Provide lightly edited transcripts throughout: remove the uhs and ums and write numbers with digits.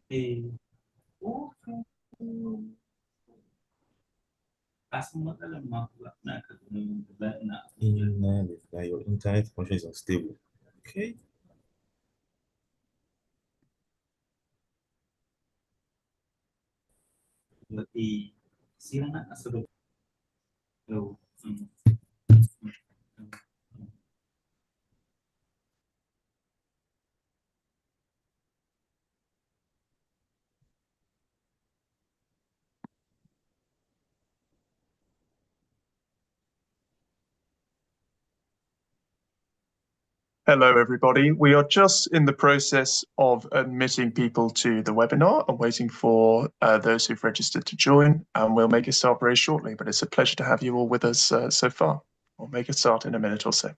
Eh, okay. Your internet connection is unstable. Okay. Berarti sila na sa daw. Hello, everybody. We are just in the process of admitting people to the webinar and waiting for those who've registered to join, and we'll make a start very shortly, but it's a pleasure to have you all with us so far. We'll make a start in a minute or so.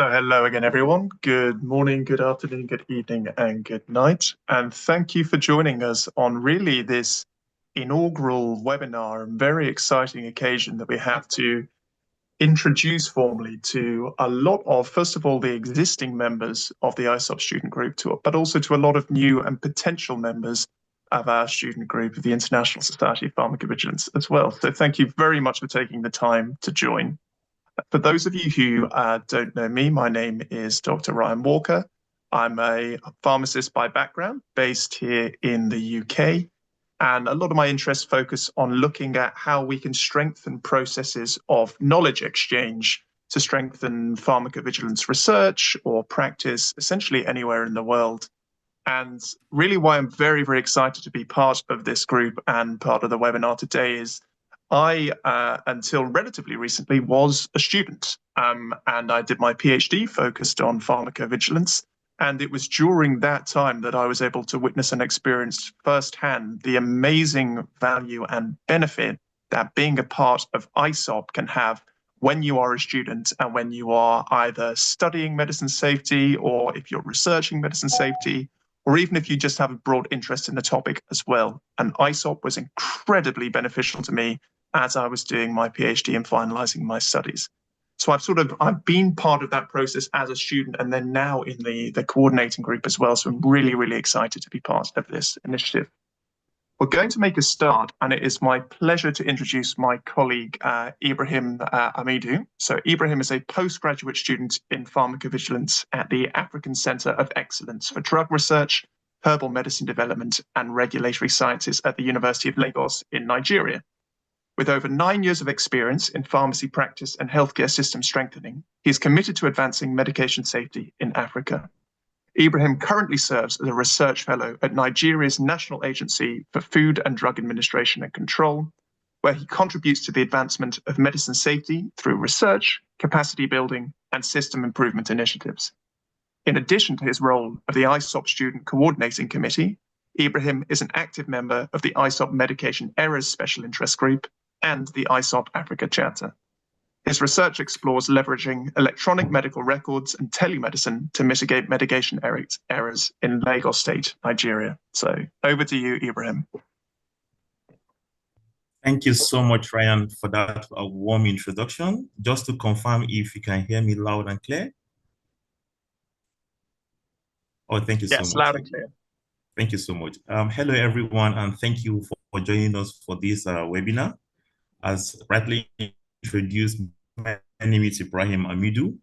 So hello again, everyone. Good morning, good afternoon, good evening, and good night. And thank you for joining us on really this inaugural webinar and very exciting occasion that we have to introduce formally to a lot of, first of all, the existing members of the ISoP student group, but also to a lot of new and potential members of our student group of the International Society of Pharmacovigilance as well. So thank you very much for taking the time to join. For those of you who don't know me, my name is Dr. Ryan Walker. I'm a pharmacist by background, based here in the UK. And a lot of my interests focus on looking at how we can strengthen processes of knowledge exchange to strengthen pharmacovigilance research or practice essentially anywhere in the world. And really why I'm very, very excited to be part of this group and part of the webinar today is I, until relatively recently, was a student, and I did my PhD focused on pharmacovigilance. And it was during that time that I was able to witness and experience firsthand the amazing value and benefit that being a part of ISoP can have when you are a student and when you are either studying medicine safety or if you're researching medicine safety, or even if you just have a broad interest in the topic as well. And ISoP was incredibly beneficial to me as I was doing my PhD and finalizing my studies. So I've been part of that process as a student and then now in the coordinating group as well. So I'm really, really excited to be part of this initiative. We're going to make a start, and it is my pleasure to introduce my colleague, Ibrahim Amidou. So Ibrahim is a postgraduate student in pharmacovigilance at the African Centre of Excellence for Drug Research, Herbal Medicine Development and Regulatory Sciences at the University of Lagos in Nigeria. With over 9 years of experience in pharmacy practice and healthcare system strengthening, he is committed to advancing medication safety in Africa. Ibrahim currently serves as a research fellow at Nigeria's National Agency for Food and Drug Administration and Control, where he contributes to the advancement of medicine safety through research, capacity building, and system improvement initiatives. In addition to his role of the ISoP Student Coordinating Committee, Ibrahim is an active member of the ISoP Medication Errors Special Interest Group and the ISoP Africa Chapter. His research explores leveraging electronic medical records and telemedicine to mitigate medication errors in Lagos State, Nigeria. So over to you, Ibrahim. Thank you so much, Ryan, for that warm introduction. Just to confirm if you can hear me loud and clear. Oh, thank you so much. Yes, loud and clear. Thank you so much. Hello, everyone, and thank you for joining us for this webinar. As rightly introduced, my name is Ibrahim Amidu,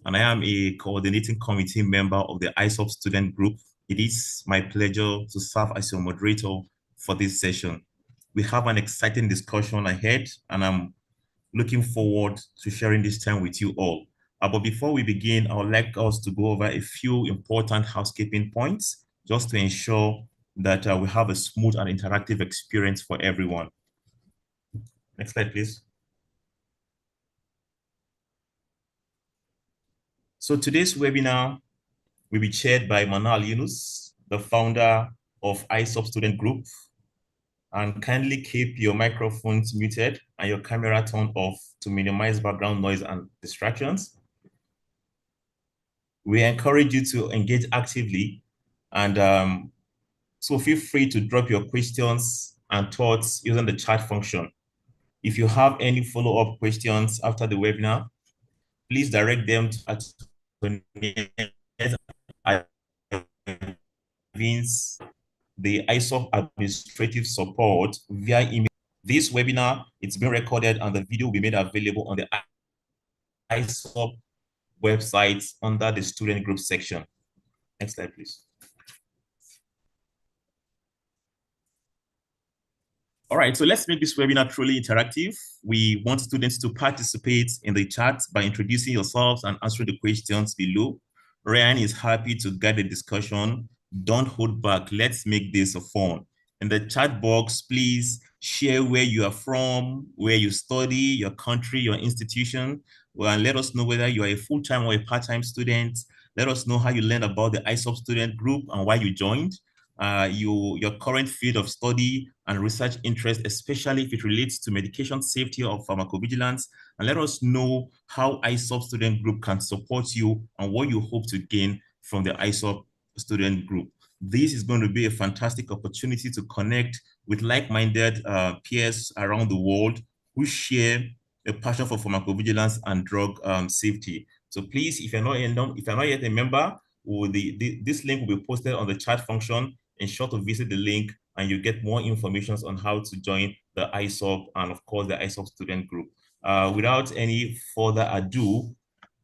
and I am a coordinating committee member of the ISoP student group. It is my pleasure to serve as your moderator for this session. We have an exciting discussion ahead, and I'm looking forward to sharing this time with you all. But before we begin, I would like us to go over a few important housekeeping points just to ensure that we have a smooth and interactive experience for everyone. Next slide, please. So today's webinar will be chaired by Manal Yunus, the founder of ISoP Student Group. And kindly keep your microphones muted and your camera turned off to minimize background noise and distractions. We encourage you to engage actively, and so feel free to drop your questions and thoughts using the chat function. If you have any follow-up questions after the webinar, please direct them to Vince, the ISoP administrative support via email. This webinar, it's been recorded and the video will be made available on the ISoP website under the student group section. Next slide, please. All right, so let's make this webinar truly interactive. We want students to participate in the chat by introducing yourselves and answering the questions below. Ryan is happy to guide the discussion. Don't hold back. Let's make this a fun. In the chat box, please share where you are from, where you study, your country, your institution. Well, let us know whether you are a full-time or a part-time student. Let us know how you learned about the ISoP student group and why you joined. Your current field of study and research interest, especially if it relates to medication safety or pharmacovigilance, and let us know how ISoP student group can support you and what you hope to gain from the ISoP student group. This is going to be a fantastic opportunity to connect with like-minded peers around the world who share a passion for pharmacovigilance and drug safety. So please, if you're not yet a member, this link will be posted on the chat function. Ensure to visit the link and you get more information on how to join the ISoP and of course the ISoP student group. Without any further ado,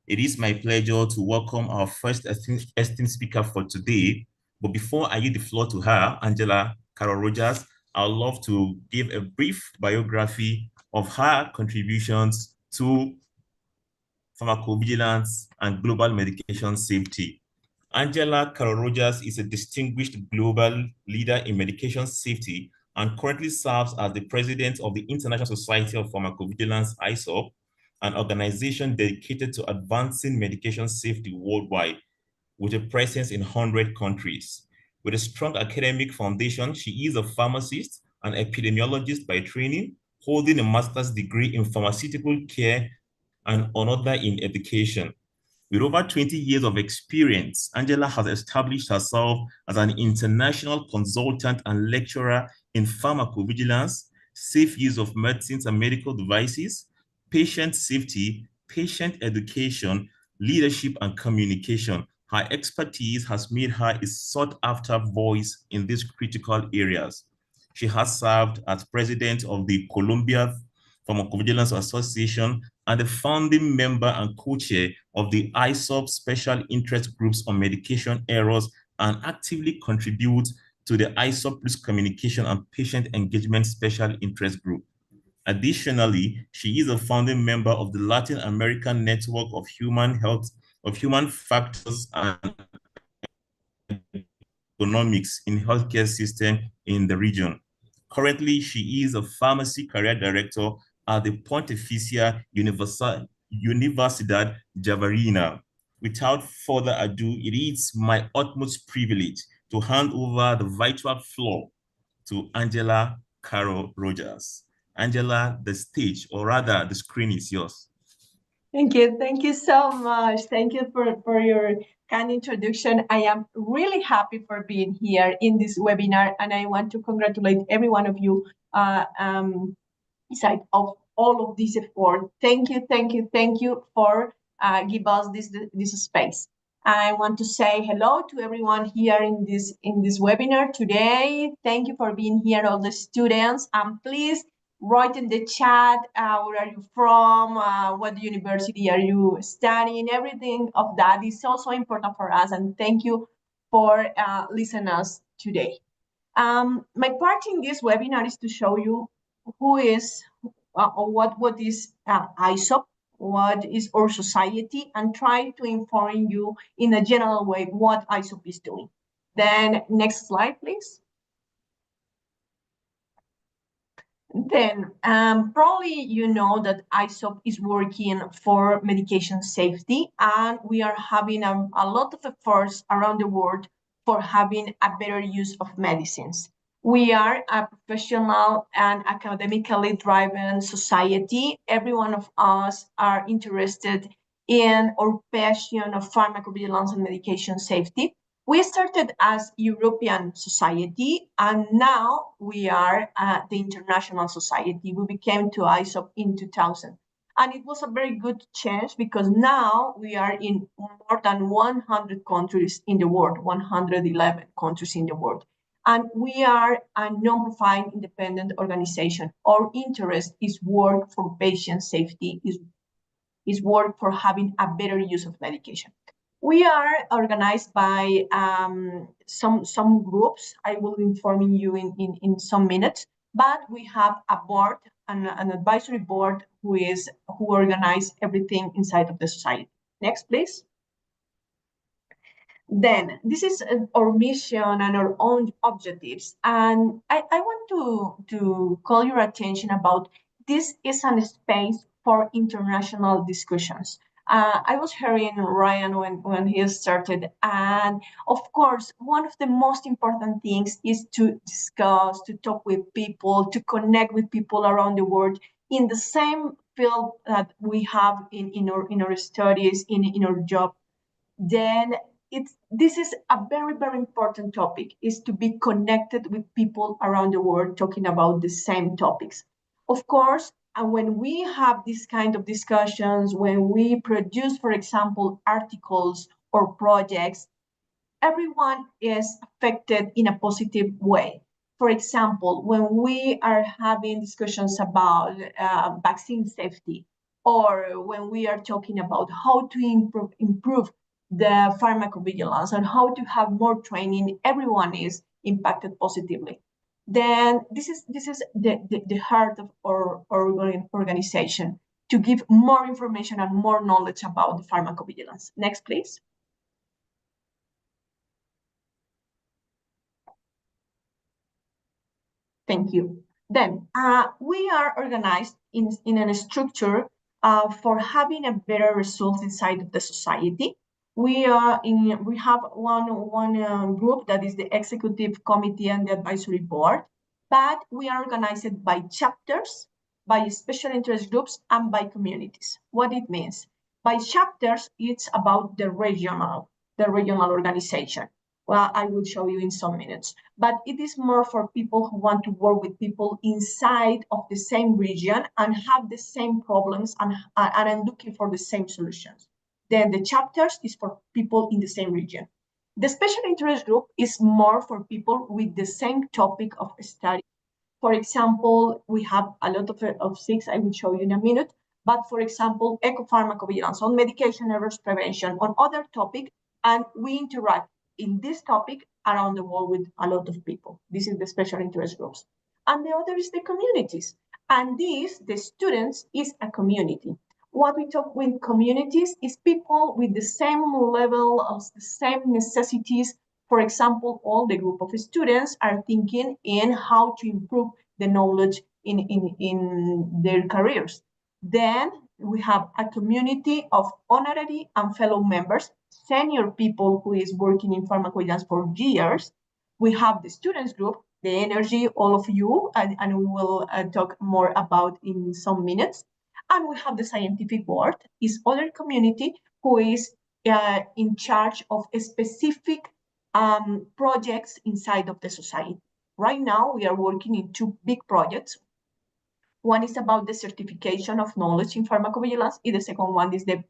it is my pleasure to welcome our first esteemed speaker for today. But before I give the floor to her, Angela Carol Rogers, I'd love to give a brief biography of her contributions to pharmacovigilance and global medication safety. Angela Carol Rogers is a distinguished global leader in medication safety and currently serves as the president of the International Society of Pharmacovigilance, ISoP, an organization dedicated to advancing medication safety worldwide, with a presence in 100 countries. With a strong academic foundation, she is a pharmacist and epidemiologist by training, holding a master's degree in pharmaceutical care and another in education. With over 20 years of experience, Angela has established herself as an international consultant and lecturer in pharmacovigilance, safe use of medicines and medical devices, patient safety, patient education, leadership, and communication. Her expertise has made her a sought-after voice in these critical areas. She has served as president of the Columbia Pharmacovigilance Association and the founding member and co-chair of the ISoP Special Interest Groups on Medication Errors, and actively contributes to the ISoP Risk Communication and Patient Engagement Special Interest Group. Additionally, she is a founding member of the Latin American Network of Human Factors and Economics in Healthcare System in the region. Currently, she is a pharmacy career director at the Pontificia Universidad Javarina. Without further ado, it is my utmost privilege to hand over the virtual floor to Angela Carol Rogers. Angela, the stage, or rather the screen is yours. Thank you. Thank you so much. Thank you for your kind introduction. I am really happy for being here in this webinar, and I want to congratulate every one of you inside of all of this effort. Thank you, thank you, thank you for give us this space. I want to say hello to everyone here in this webinar today. Thank you for being here, all the students. And please write in the chat where are you from, what university are you studying. Everything of that is also important for us. And thank you for listening us today. My part in this webinar is to show you who is or what is ISoP, what is our society, and try to inform you in a general way what ISoP is doing. Then next slide, please. Then probably you know that ISoP is working for medication safety, and we are having a lot of efforts around the world for having a better use of medicines. We are a professional and academically driven society. Every one of us are interested in our passion of pharmacovigilance and medication safety. We started as European society, and now we are the international society. We became to ISoP in 2000. And it was a very good change because now we are in more than 100 countries in the world, 111 countries in the world. And we are a non-profit independent organization. Our interest is work for patient safety, is work for having a better use of medication. We are organized by some groups. I will inform you in some minutes, but we have a board, an advisory board who organize everything inside of the society. Next, please. Then this is our mission and our own objectives. And I want to call your attention about this is a space for international discussions. I was hearing Ryan when he started, and of course, one of the most important things is to discuss, to talk with people, to connect with people around the world in the same field that we have in our studies, in our job. Then this is a very, very important topic, is to be connected with people around the world talking about the same topics. Of course, and when we have this kind of discussions, when we produce, for example, articles or projects, everyone is affected in a positive way. For example, when we are having discussions about vaccine safety, or when we are talking about how to improve the pharmacovigilance and how to have more training, everyone is impacted positively. Then this is the heart of our organization, to give more information and more knowledge about the pharmacovigilance. Next, please. Thank you. Then we are organized in a structure for having a better result inside of the society. We have one group that is the executive committee and the advisory board, but we are organized by chapters, by special interest groups, and by communities. What it means? By chapters, it's about the regional organization. Well, I will show you in some minutes, but it is more for people who want to work with people inside of the same region and have the same problems and are looking for the same solutions. Then the chapters is for people in the same region. The special interest group is more for people with the same topic of study. For example, we have a lot of things I will show you in a minute, but for example, ecopharmacovigilance, on medication errors prevention, on other topics, and we interact in this topic around the world with a lot of people. This is the special interest groups. And the other is the communities. And the students, is a community. What we talk with communities is people with the same level of the same necessities. For example, all the group of students are thinking in how to improve the knowledge in their careers. Then we have a community of honorary and fellow members, senior people who is working in pharmacovigilance for years, We have the students group, the energy, all of you, and we will talk more about in some minutes. And we have the scientific board, is other community who is in charge of specific projects inside of the society. Right now, we are working in two big projects. One is about the certification of knowledge in pharmacovigilance, and the second one is the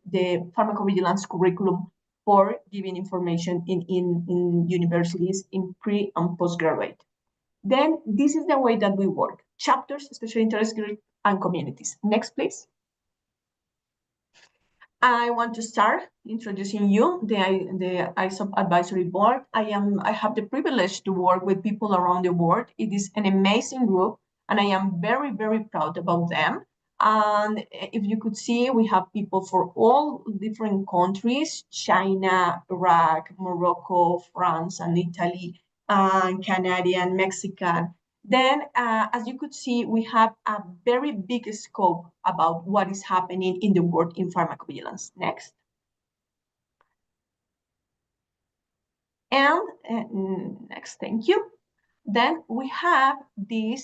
pharmacovigilance curriculum for giving information in universities in pre and postgraduate. Then this is the way that we work. Chapters, special interest groups, and communities. Next, please. I want to start introducing you, the ISoP advisory board. I have the privilege to work with people around the world. It is an amazing group, and I am very, very proud about them. And if you could see, we have people for all different countries: China, Iraq, Morocco, France, and Italy, and Canadian, Mexican. Then, as you could see, we have a very big scope about what is happening in the world in pharmacovigilance. Next. And next, thank you. Then we have the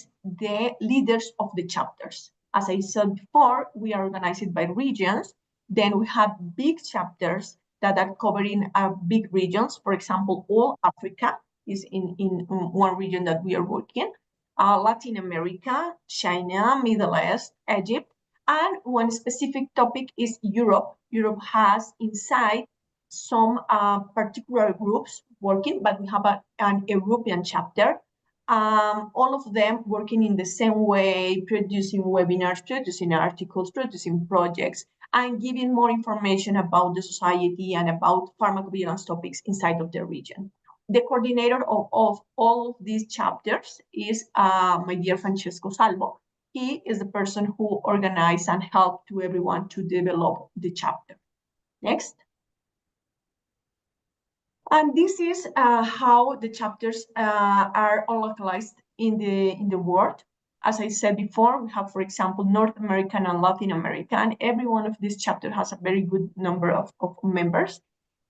leaders of the chapters. As I said before, we are organized by regions. Then we have big chapters that are covering big regions. For example, all Africa is in one region that we are working. Latin America, China, Middle East, Egypt, and one specific topic is Europe. Europe has inside some particular groups working, but we have an European chapter. All of them working in the same way, producing webinars, producing articles, producing projects, and giving more information about the society and about pharmacovigilance topics inside of the region. The coordinator of all of these chapters is my dear Francesco Salvo. He is the person who organized and helped to everyone to develop the chapter. Next. And this is how the chapters are all localized in the world. As I said before, we have, for example, North American and Latin American. Every one of these chapters has a very good number of members.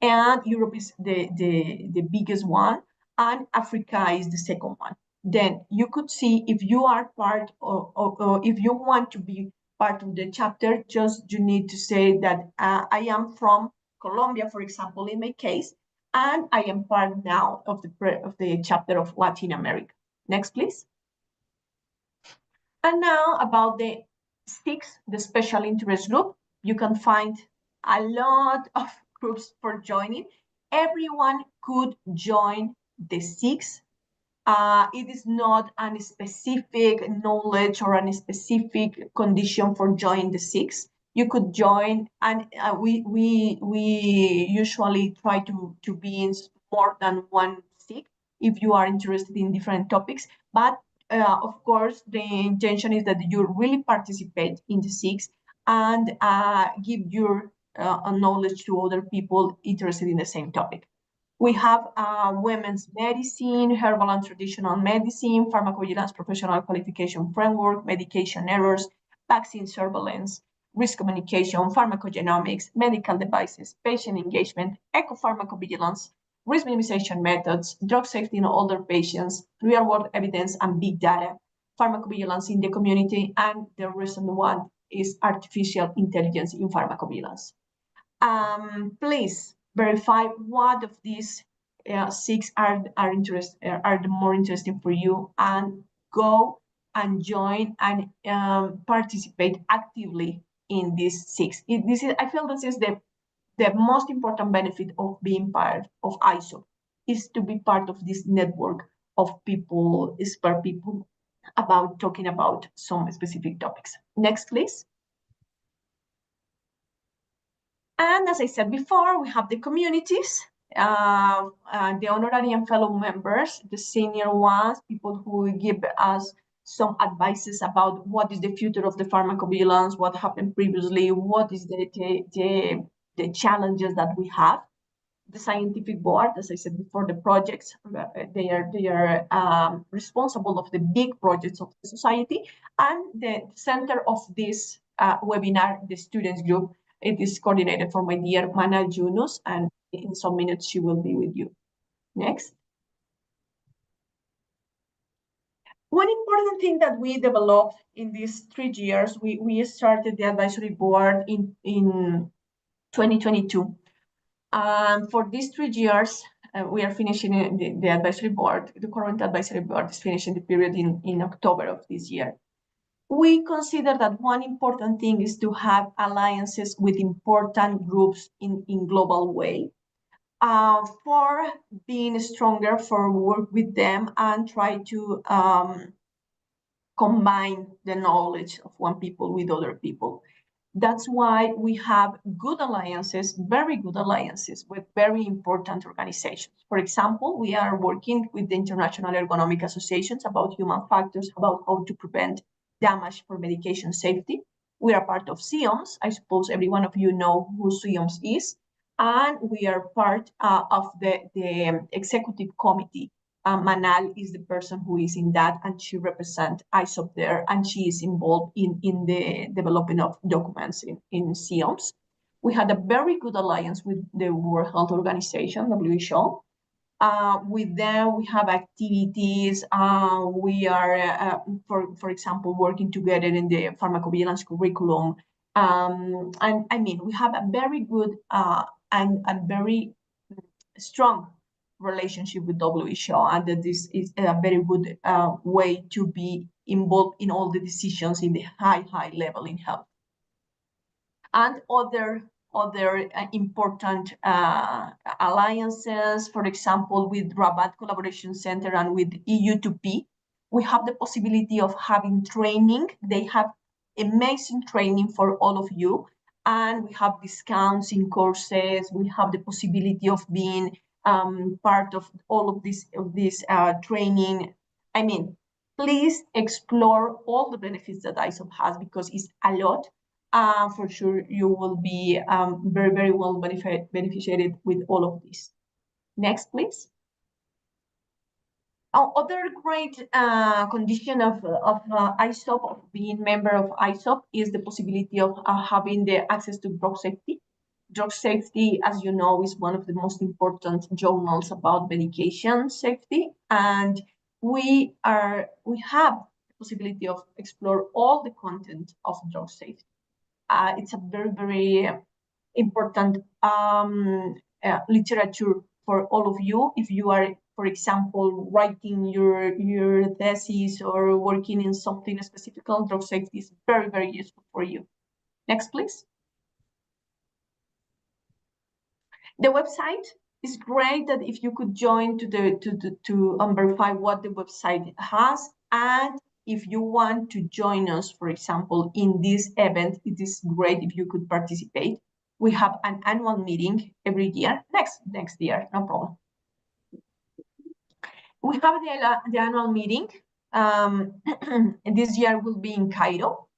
And Europe is the biggest one, and Africa is the second one. Then you could see if you are part of if you want to be part of the chapter, just you need to say that I am from Colombia, for example, in my case, and I am part now of the chapter of Latin America. Next, please. And now about the SIX, the special interest group. You can find a lot of groups for joining. Everyone could join the SIX. It is not a specific knowledge or a specific condition for joining the SIX. You could join, and we usually try to be in more than one SIG if you are interested in different topics. But of course, the intention is that you really participate in the SIGs and give your knowledge to other people interested in the same topic. We have women's medicine, herbal and traditional medicine, pharmacovigilance professional qualification framework, medication errors, vaccine surveillance, risk communication, pharmacogenomics, medical devices, patient engagement, ecopharmacovigilance, risk minimization methods, drug safety in older patients, real-world evidence and big data, pharmacovigilance in the community, and the recent one is artificial intelligence in pharmacovigilance. Please verify what of these six are the more interesting for you, and go and join and participate actively in these six. I feel this is the most important benefit of being part of ISoP, is to be part of this network of people, expert people, about talking about some specific topics. Next, please. And as I said before, we have the communities, the honorary and fellow members, the senior ones, people who give us some advices about what is the future of the pharmacovigilance, what happened previously, what is the challenges that we have. The scientific board, as I said before, the projects, they are responsible of the big projects of the society, and the center of this webinar, the students group, it is coordinated for my dear Mana Yunus, and in some minutes she will be with you. Next. One important thing that we developed in these 3 years, we started the advisory board in 2022. For these 3 years, we are finishing the advisory board. The current advisory board is finishing the period in October of this year. We consider that one important thing is to have alliances with important groups in global way for being stronger, for work with them and try to combine the knowledge of one people with other people. That's why we have good alliances, very good alliances with very important organizations. For example, we are working with the International Ergonomic Associations about human factors, about how to prevent damage for medication safety. We are part of SIOMS. I suppose every one of you know who SIOMS is. And we are part of the executive committee. Manal is the person who is in that, and she represents ISoP there, and she is involved in the development of documents in SIOMS. We had a very good alliance with the World Health Organization, WHO. With them, we have activities. We are, for example, working together in the pharmacovigilance curriculum. And I mean, we have a very good and very strong relationship with WHO, and that this is a very good way to be involved in all the decisions in the high level in health. And other important alliances, for example, with Rabat Collaboration Center and with EU2P, we have the possibility of having training. They have amazing training for all of you, and we have discounts in courses. We have the possibility of being part of all of this training. I mean, please explore all the benefits that ISoP has, because it's a lot. For sure, you will be very well beneficiated with all of this. Next, please. Other great condition of ISoP, of being member of ISoP, is the possibility of having the access to drug safety. Drug safety, as you know, is one of the most important journals about medication safety, and we have the possibility of explore all the content of drug safety. It's a very important literature for all of you. If you are, for example, writing your thesis or working in something specific on drug safety, is very useful for you. Next, please. The website is great. That if you could join to verify what the website has, and if you want to join us, for example, in this event, it is great if you could participate. We have an annual meeting every year. Next year, no problem. We have the annual meeting. This year will be in Cairo.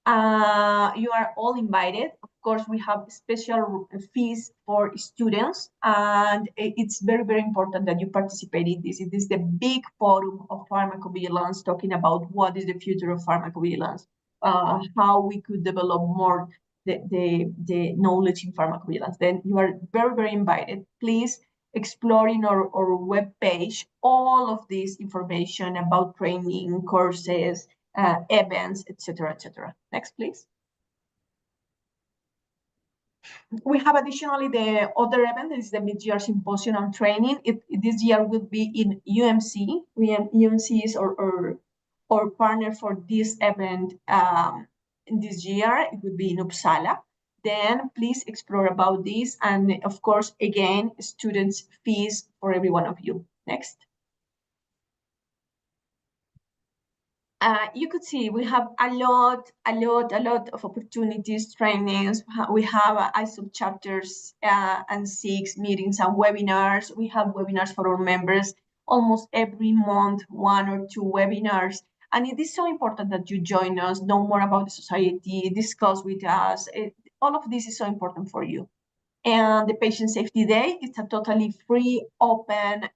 You are all invited. Of course, we have special fees for students, and it's very important that you participate in this. It is the big forum of pharmacovigilance, talking about what is the future of pharmacovigilance, how we could develop more the knowledge in pharmacovigilance. Then you are very invited. Please explore in our webpage all of this information about training, courses, events, etc. Next, please. We have additionally the other event, is the mid-year symposium on training. This year will be in UMC. UMC is our partner for this event this year. It will be in Uppsala. Then please explore about this, and of course, again, students' fees for every one of you. Next. You could see we have a lot of opportunities, trainings. We have ISoP chapters and 6 meetings and webinars. We have webinars for our members almost every month, 1 or 2 webinars. And it is so important that you join us, know more about the society, discuss with us. All of this is so important for you. And the Patient Safety Day, it's a totally free, open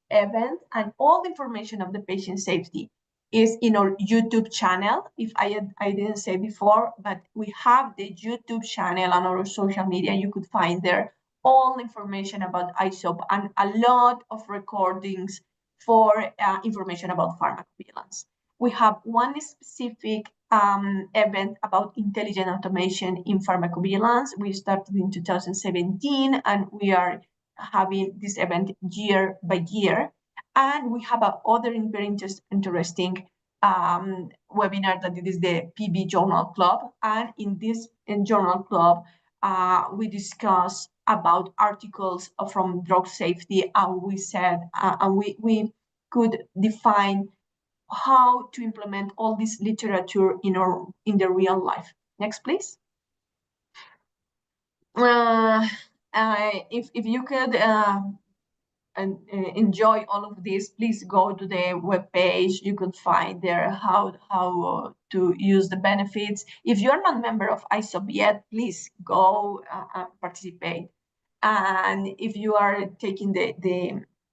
event, and all the information of the patient safety is in our YouTube channel. If I didn't say before, but we have the YouTube channel on our social media. You could find there all information about ISoP and a lot of recordings, for information about pharmacovigilance. We have one specific event about intelligent automation in pharmacovigilance. We started in 2017, and we are having this event year by year. And we have other very interesting webinar that it is the PB Journal Club. And in this journal club, we discuss about articles from drug safety, and we said, and we could define how to implement all this literature in the real life. Next, please. If you could enjoy all of this, please go to the webpage. You could find there how to use the benefits. If you're not a member of ISoP yet, please go participate. And if you are taking the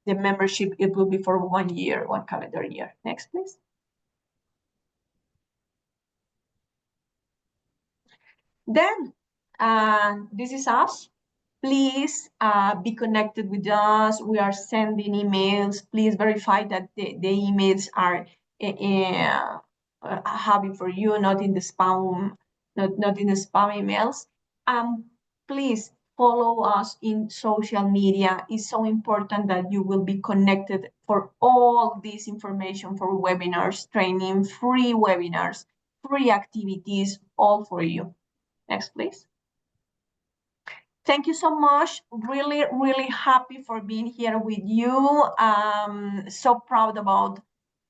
membership, it will be for 1 year, 1 calendar year. Next, please. Then, this is us. Please be connected with us. We are sending emails. Please verify that the emails are having for you, not in the spam, not in the spam emails. Please follow us in social media. It's so important that you will be connected for all this information, for webinars, training, free webinars, free activities, all for you. Next, please. Thank you so much. Really, really happy for being here with you. So proud about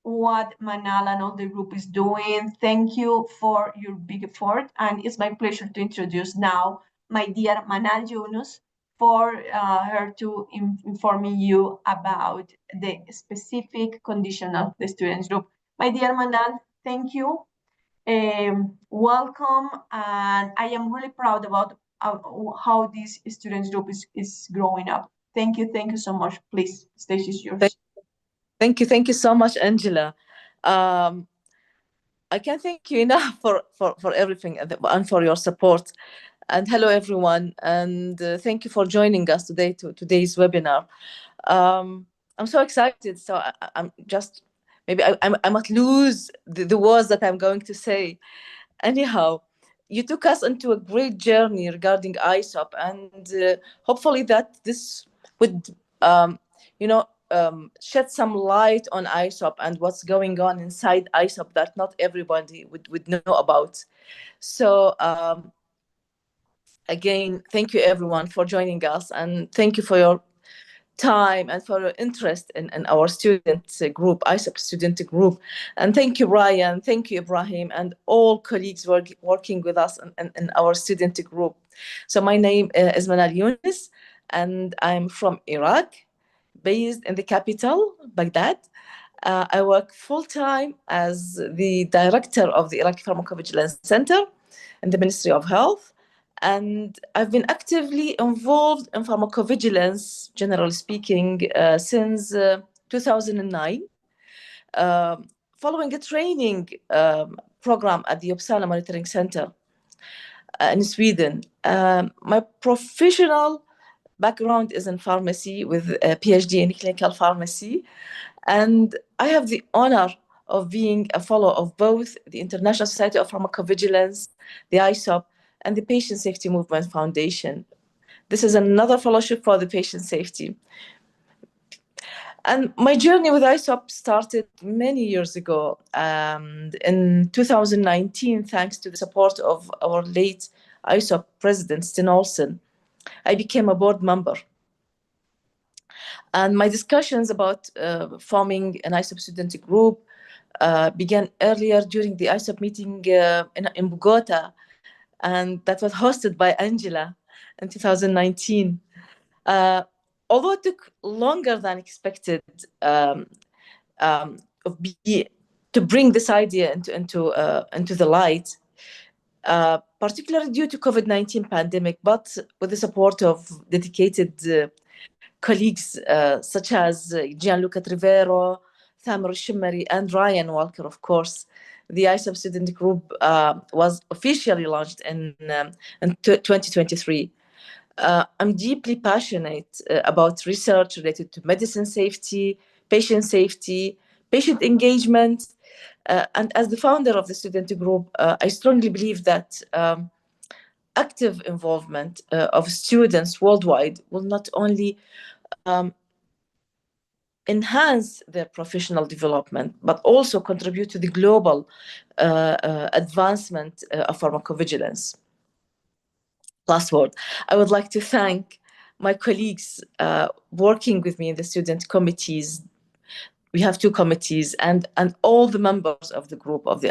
what Manal and all the group is doing. Thank you for your big effort. And it's my pleasure to introduce now my dear Manal Yunus for her to informing you about the specific condition of the students group. My dear Manal, thank you. Welcome. And I am really proud about how this students group is growing up. Thank you so much. Please, stage is yours. Thank you so much, Angela. I can't thank you enough for everything and for your support. And hello everyone, and thank you for joining us today to today's webinar. I'm so excited. So I'm just maybe I might lose the words that I'm going to say. Anyhow, you took us into a great journey regarding ISoP, and hopefully that this would, shed some light on ISoP and what's going on inside ISoP that not everybody would know about. So again, thank you everyone for joining us, and thank you for your time and for your interest in our student group, ISoP student group. And thank you, Ryan, thank you, Ibrahim, and all colleagues working with us in our student group. So my name is Manal Yunus, and I'm from Iraq, based in the capital, Baghdad. I work full-time as the director of the Iraqi Pharmacovigilance Center in the Ministry of Health. And I've been actively involved in pharmacovigilance, generally speaking, since 2009, following a training program at the Uppsala Monitoring Center in Sweden. My professional background is in pharmacy with a PhD in clinical pharmacy. And I have the honor of being a fellow of both the International Society of Pharmacovigilance, the ISoP, and the Patient Safety Movement Foundation. This is another fellowship for the patient safety. And my journey with ISoP started many years ago. In 2019, thanks to the support of our late ISoP president, Sten Olsen, I became a board member. And my discussions about forming an ISoP student group began earlier during the ISoP meeting in Bogota, and that was hosted by Angela in 2019. Although it took longer than expected to bring this idea into the light, particularly due to COVID-19 pandemic, but with the support of dedicated colleagues such as Gianluca Trivero, Thamar Shimmari, and Ryan Walker, of course. The ISoP student group was officially launched in 2023. I'm deeply passionate about research related to medicine safety, patient safety, patient engagement. And as the founder of the student group, I strongly believe that active involvement of students worldwide will not only enhance their professional development, but also contribute to the global advancement of pharmacovigilance. Last word, I would like to thank my colleagues working with me in the student committees. We have 2 committees, and all the members of the group, of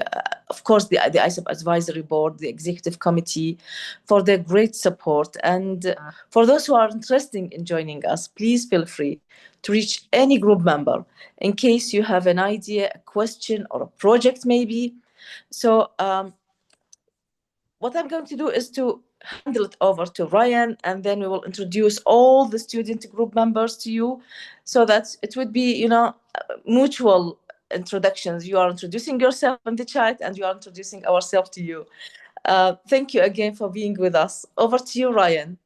course, the ISoP advisory board, the executive committee, for their great support. And for those who are interested in joining us, please feel free to reach any group member in case you have an idea, a question, or a project maybe. So what I'm going to do is to handle it over to Ryan, and then we will introduce all the student group members to you, so that it would be, mutual introductions. You are introducing yourself in the chat, and you are introducing ourselves to you. Thank you again for being with us. Over to you, Ryan.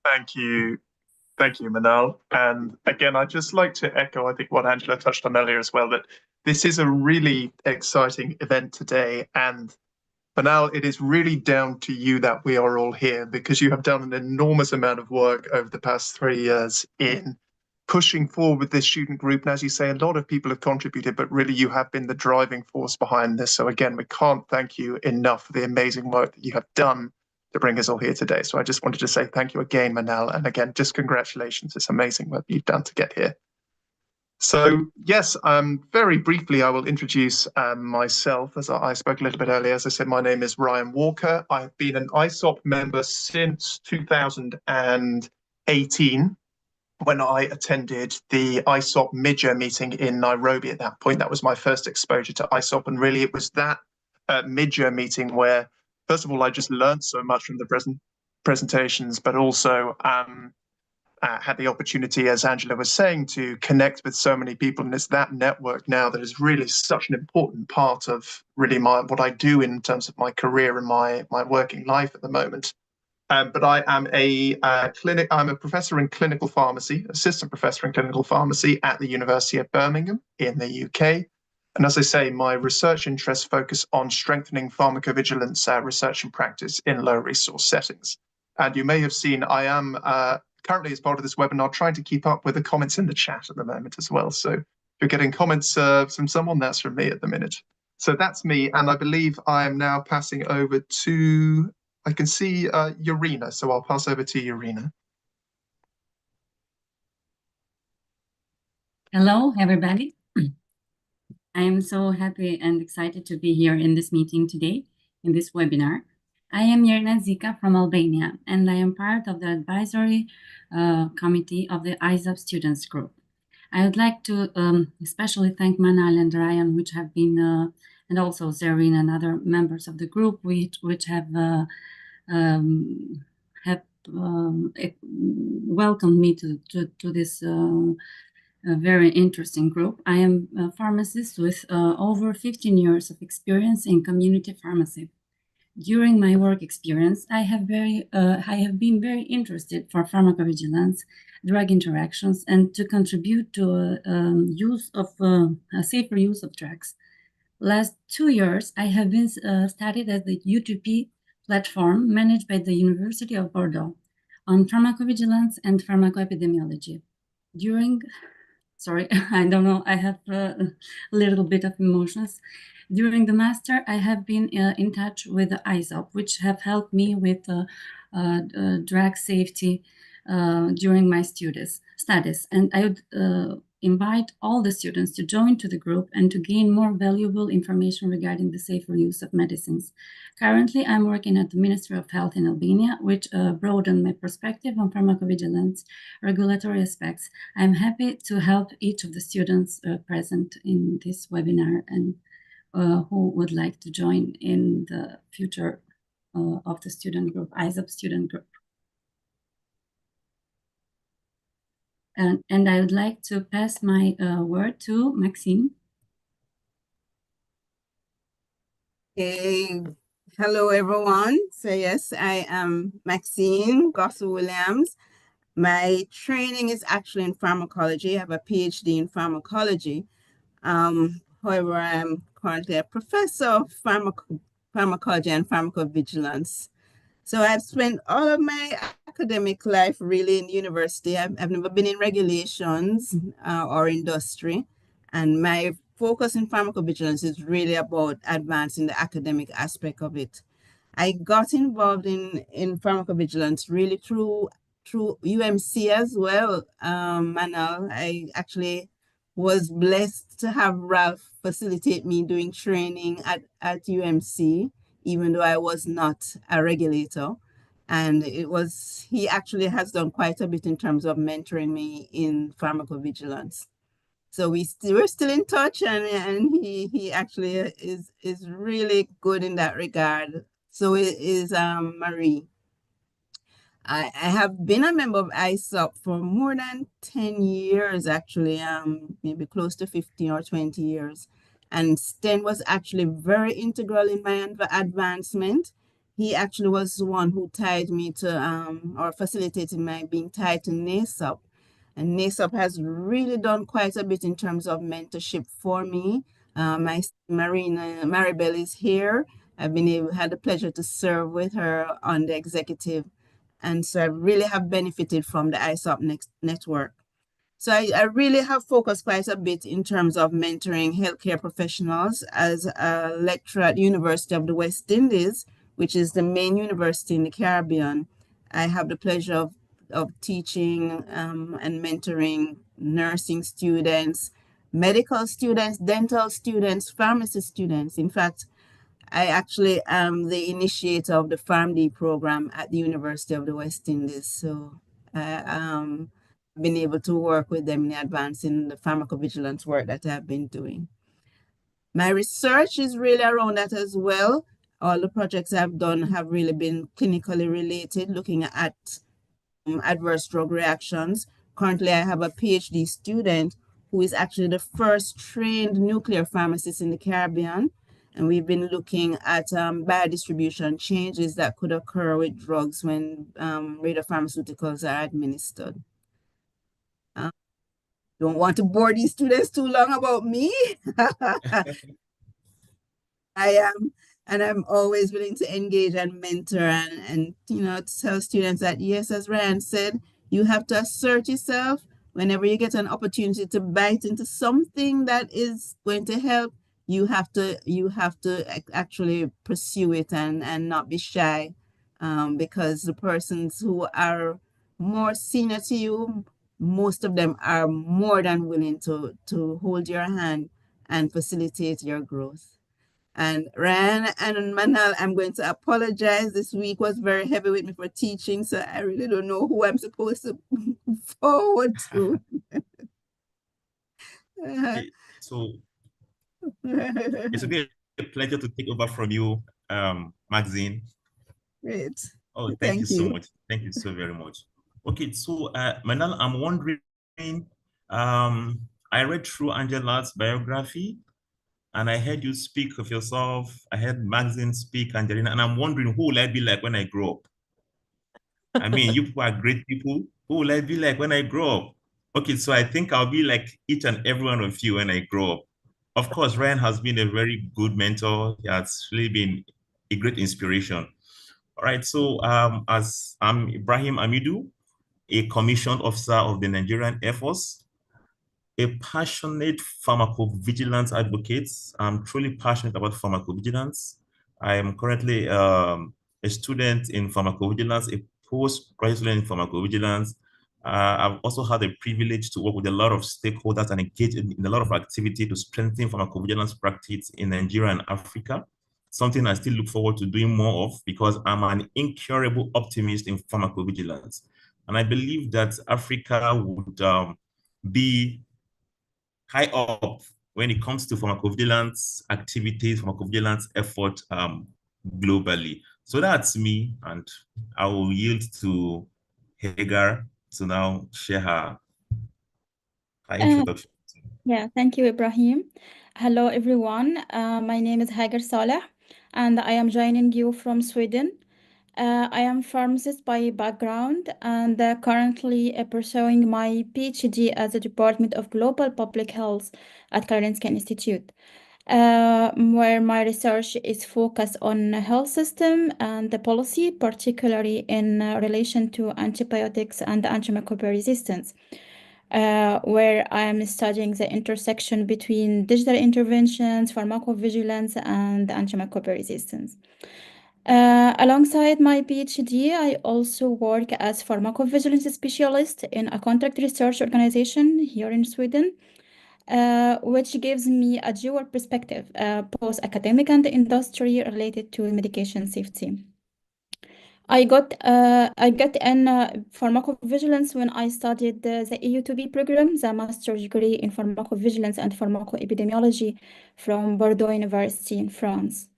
Thank you. Thank you, Manal. And again, I'd just like to echo, I think, what Angela touched on earlier as well, that this is a really exciting event today. And Manal, it is really down to you that we are all here, because you have done an enormous amount of work over the past 3 years in pushing forward with this student group. And as you say, a lot of people have contributed, but really you have been the driving force behind this. So again, we can't thank you enough for the amazing work that you have done to bring us all here today. So I just wanted to say thank you again, Manal. And again, just congratulations. It's amazing what you've done to get here. So yes, very briefly, I will introduce myself. As I spoke a little bit earlier, as I said, my name is Ryan Walker. I've been an ISoP member since 2018, when I attended the ISoP mid-year meeting in Nairobi. At that point, that was my first exposure to ISoP. And really, it was that mid-year meeting where, first of all, I just learned so much from the presentations, but also had the opportunity, as Angela was saying, to connect with so many people. And it's that network now that is really such an important part of really what I do in terms of my career and my working life at the moment. But I am I'm a professor in clinical pharmacy, assistant professor in clinical pharmacy at the University of Birmingham in the UK. And as I say, my research interests focus on strengthening pharmacovigilance research and practice in low resource settings. And you may have seen I am currently, as part of this webinar, trying to keep up with the comments in the chat at the moment as well. So if you're getting comments from someone, that's from me at the minute. So that's me. And I believe I am now passing over to, I can see Urena. So I'll pass over to Urena. Hello, everybody. I am so happy and excited to be here in this meeting today, in this webinar. I am Yerna Zika from Albania, and I am part of the advisory committee of the ISoP students group. I would like to especially thank Manal and Ryan, which have been, and also Zareen and other members of the group, which have welcomed me to this very interesting group. I am a pharmacist with over 15 years of experience in community pharmacy. During my work experience, I have been very interested for pharmacovigilance, drug interactions, and to contribute to a safer use of drugs. Last 2 years, I have been studied at the U2P platform managed by the University of Bordeaux on pharmacovigilance and pharmacoepidemiology. Sorry, I don't know, I have a little bit of emotions. During the master, I have been in touch with the ISoP, which have helped me with drug safety during my studies. And I would invite all the students to join to the group and to gain more valuable information regarding the safer use of medicines. Currently, I'm working at the Ministry of Health in Albania, which broadened my perspective on pharmacovigilance regulatory aspects. I'm happy to help each of the students present in this webinar and who would like to join in the future of the student group, ISoP student group. And I would like to pass my word to Maxime. Okay. Hello, everyone. So yes, I am Maxine Gossel-Williams. My training is actually in pharmacology. I have a PhD in pharmacology. However, I'm currently a professor of pharmacology and pharmacovigilance. So I've spent all of my academic life really in university. I've never been in regulations or industry. And my focus in pharmacovigilance is really about advancing the academic aspect of it. I got involved in pharmacovigilance really through UMC as well, Manal. I actually was blessed to have Ralph facilitate me doing training at UMC, even though I was not a regulator. And he actually has done quite a bit in terms of mentoring me in pharmacovigilance. So we're still in touch, and he actually is really good in that regard. So it is Marie. I have been a member of ISoP for more than 10 years, actually, maybe close to 15 or 20 years. And Sten was actually very integral in my advancement. He actually was the one who tied me to, or facilitated my being tied to NASOP. And NASOP has really done quite a bit in terms of mentorship for me. My Maribel is here. I've had the pleasure to serve with her on the executive. And so I really have benefited from the ISoP network. So I really have focused quite a bit in terms of mentoring healthcare professionals as a lecturer at the University of the West Indies, which is the main university in the Caribbean. I have the pleasure of teaching and mentoring nursing students, medical students, dental students, pharmacy students. In fact, I actually am the initiator of the PharmD program at the University of the West Indies. So I've been able to work with them in advancing the pharmacovigilance work that I've been doing. My research is really around that as well. All the projects I've done have really been clinically related, looking at adverse drug reactions. Currently, I have a PhD student who is actually the first trained nuclear pharmacist in the Caribbean. And we've been looking at biodistribution changes that could occur with drugs when radiopharmaceuticals are administered. Don't want to bore these students too long about me. I am, and I'm always willing to engage and mentor and tell students that yes, as Ryan said, you have to assert yourself whenever you get an opportunity to bite into something that is going to help. You have to actually pursue it and not be shy, because the persons who are more senior to you, most of them are more than willing to hold your hand and facilitate your growth. And Ryan and Manal, I'm going to apologize. This week was very heavy with me for teaching, so I really don't know who I'm supposed to forward to. Okay, so it's a pleasure to take over from you, Maxine. Great. Oh, thank you so much. Thank you so very much. Okay, so Manal, I'm wondering, I read through Angela's biography, and I heard you speak of yourself. I heard Maxine speak, Angelina, and I'm wondering, who will I be like when I grow up? I mean, you people are great people. Who will I be like when I grow up? Okay, so I think I'll be like each and every one of you when I grow up. Of course, Ryan has been a very good mentor. He has really been a great inspiration. All right, so as I'm Ibrahim Amidu, a commissioned officer of the Nigerian Air Force, a passionate pharmacovigilance advocate. I'm truly passionate about pharmacovigilance. I am currently a student in pharmacovigilance, a postgraduate student in pharmacovigilance. I've also had the privilege to work with a lot of stakeholders and engage in a lot of activity to strengthen pharmacovigilance practice in Nigeria and Africa, something I still look forward to doing more of because I'm an incurable optimist in pharmacovigilance. And I believe that Africa would be high up when it comes to pharmacovigilance activities, pharmacovigilance effort globally. So that's me, and I will yield to Hagar to now share her introduction. Yeah, thank you, Ibrahim. Hello, everyone. My name is Hagar Saleh. and I am joining you from Sweden. I am pharmacist by background and currently pursuing my PhD at the Department of Global Public Health at Karolinska Institute, where my research is focused on health system and the policy, particularly in relation to antibiotics and antimicrobial resistance. Where I am studying the intersection between digital interventions, pharmacovigilance, and antimicrobial resistance. Alongside my PhD, I also work as pharmacovigilance specialist in a contract research organization here in Sweden, which gives me a dual perspective, both academic and industry related to medication safety. I got in pharmacovigilance when I studied the EU2B program, the master's degree in pharmacovigilance and pharmacoepidemiology from Bordeaux University in France.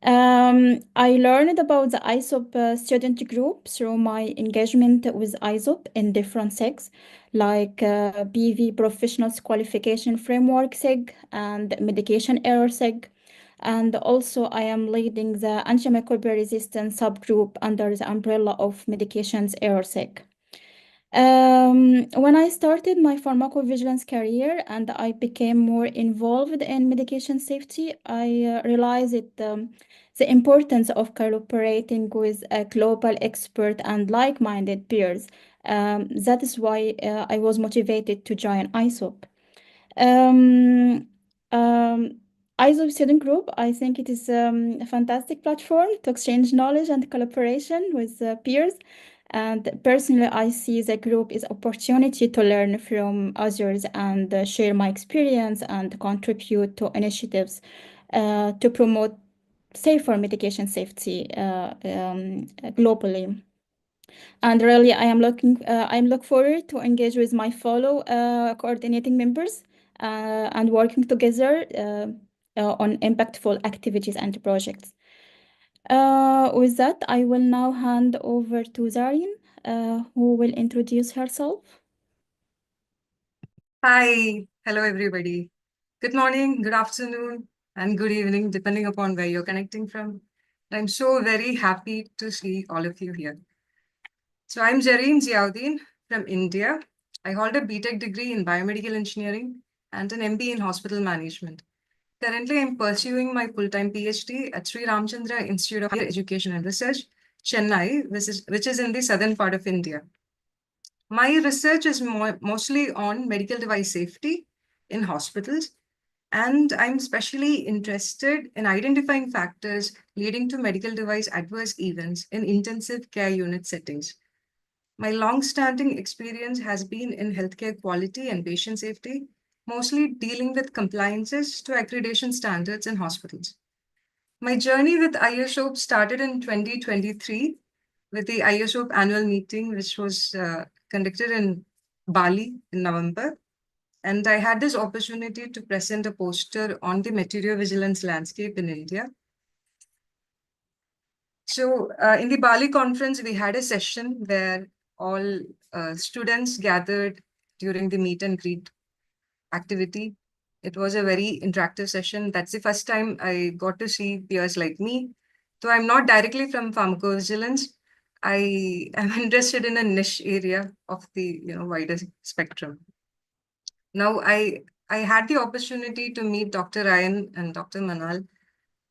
I learned about the ISoP student group through my engagement with ISoP in different SEGs, like BV Professionals Qualification Framework SEG and Medication Error SEG. And also, I am leading the antimicrobial resistance subgroup under the umbrella of Medications Error SEG. When I started my pharmacovigilance career and I became more involved in medication safety, I realized the importance of cooperating with a global expert and like-minded peers. That is why I was motivated to join ISoP. ISoP Student Group, I think it is a fantastic platform to exchange knowledge and collaboration with peers. And personally, I see the group is opportunity to learn from others and share my experience and contribute to initiatives to promote safer medication safety globally. And really, I'm look forward to engage with my fellow coordinating members and working together on impactful activities and projects. With that, I will now hand over to Zareen, who will introduce herself. Hi, hello everybody. Good morning, good afternoon, and good evening, depending upon where you're connecting from. I'm so very happy to see all of you here. So I'm Jareen Ziauddin from India. I hold a BTech degree in biomedical engineering and an MBA in hospital management. Currently, I'm pursuing my full-time PhD at Sri Ramchandra Institute of Higher Education and Research, Chennai, which is in the southern part of India. My research is mostly on medical device safety in hospitals, and I'm especially interested in identifying factors leading to medical device adverse events in intensive care unit settings. My long-standing experience has been in healthcare quality and patient safety, mostly dealing with compliances to accreditation standards in hospitals. My journey with ISoP started in 2023 with the ISoP annual meeting, which was conducted in Bali in November. And I had this opportunity to present a poster on the material vigilance landscape in India. So in the Bali conference, we had a session where all students gathered during the meet and greet activity. It was a very interactive session. That's the first time I got to see peers like me. So I'm not directly from pharmacovigilance. I am interested in a niche area of the wider spectrum. Now I had the opportunity to meet Dr. Ryan and Dr. Manal,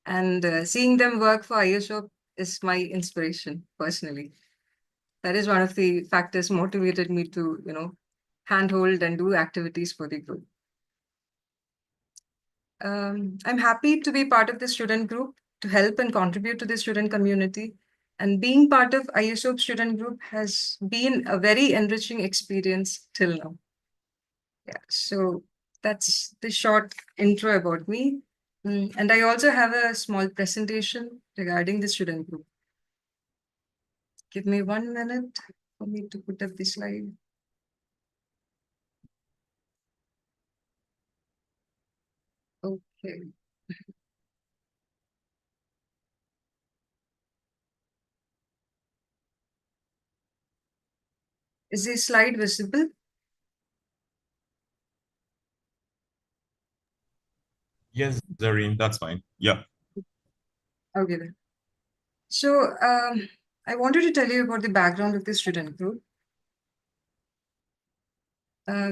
and seeing them work for ISoP is my inspiration personally. That is one of the factors motivated me to handhold and do activities for the group. I'm happy to be part of the student group to help and contribute to the student community. And being part of ISoP student group has been a very enriching experience till now. Yeah, so that's the short intro about me. And I also have a small presentation regarding the student group. Give me 1 minute for me to put up the slide. Okay. Is the slide visible? Yes, Zareen, that's fine. Yeah. Okay then. So I wanted to tell you about the background of the student group.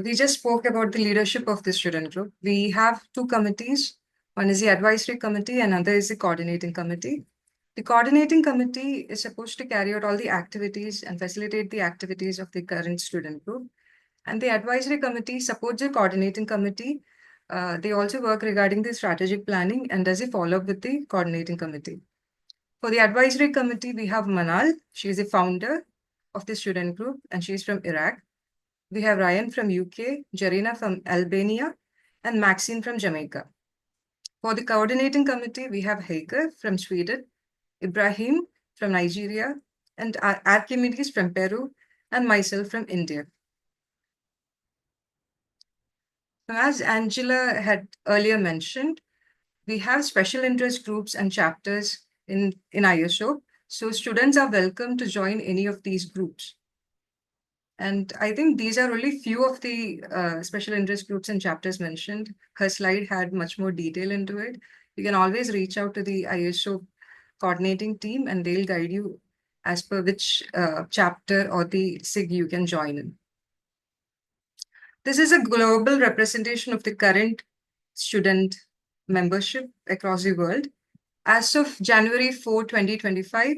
We just spoke about the leadership of the student group. We have two committees. One is the advisory committee and another is the coordinating committee. The coordinating committee is supposed to carry out all the activities and facilitate the activities of the current student group. And the advisory committee supports the coordinating committee. They also work regarding the strategic planning and does a follow-up with the coordinating committee. For the advisory committee, we have Manal. She is the founder of the student group and she's from Iraq. We have Ryan from UK, Jarina from Albania, and Maxine from Jamaica. For the coordinating committee, we have Hager from Sweden, Ibrahim from Nigeria, and Archimedes from Peru, and myself from India. As Angela had earlier mentioned, we have special interest groups and chapters in ISoP. So students are welcome to join any of these groups. And I think these are only few of the special interest groups and chapters mentioned. Her slide had much more detail into it. You can always reach out to the ISoP coordinating team and they'll guide you as per which chapter or the SIG you can join in. This is a global representation of the current student membership across the world. As of January 4, 2025,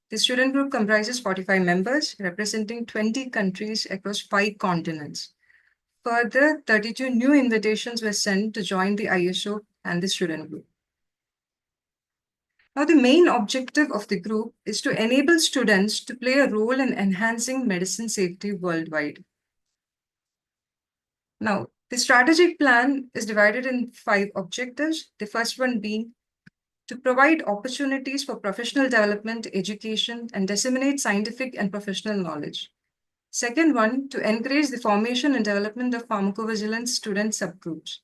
the student group comprises 45 members representing 20 countries across 5 continents. Further, 32 new invitations were sent to join the ISoP and the student group. Now, the main objective of the group is to enable students to play a role in enhancing medicine safety worldwide. Now, the strategic plan is divided in 5 objectives. The first one being to provide opportunities for professional development, education, and disseminate scientific and professional knowledge. Second one, to encourage the formation and development of pharmacovigilance student subgroups.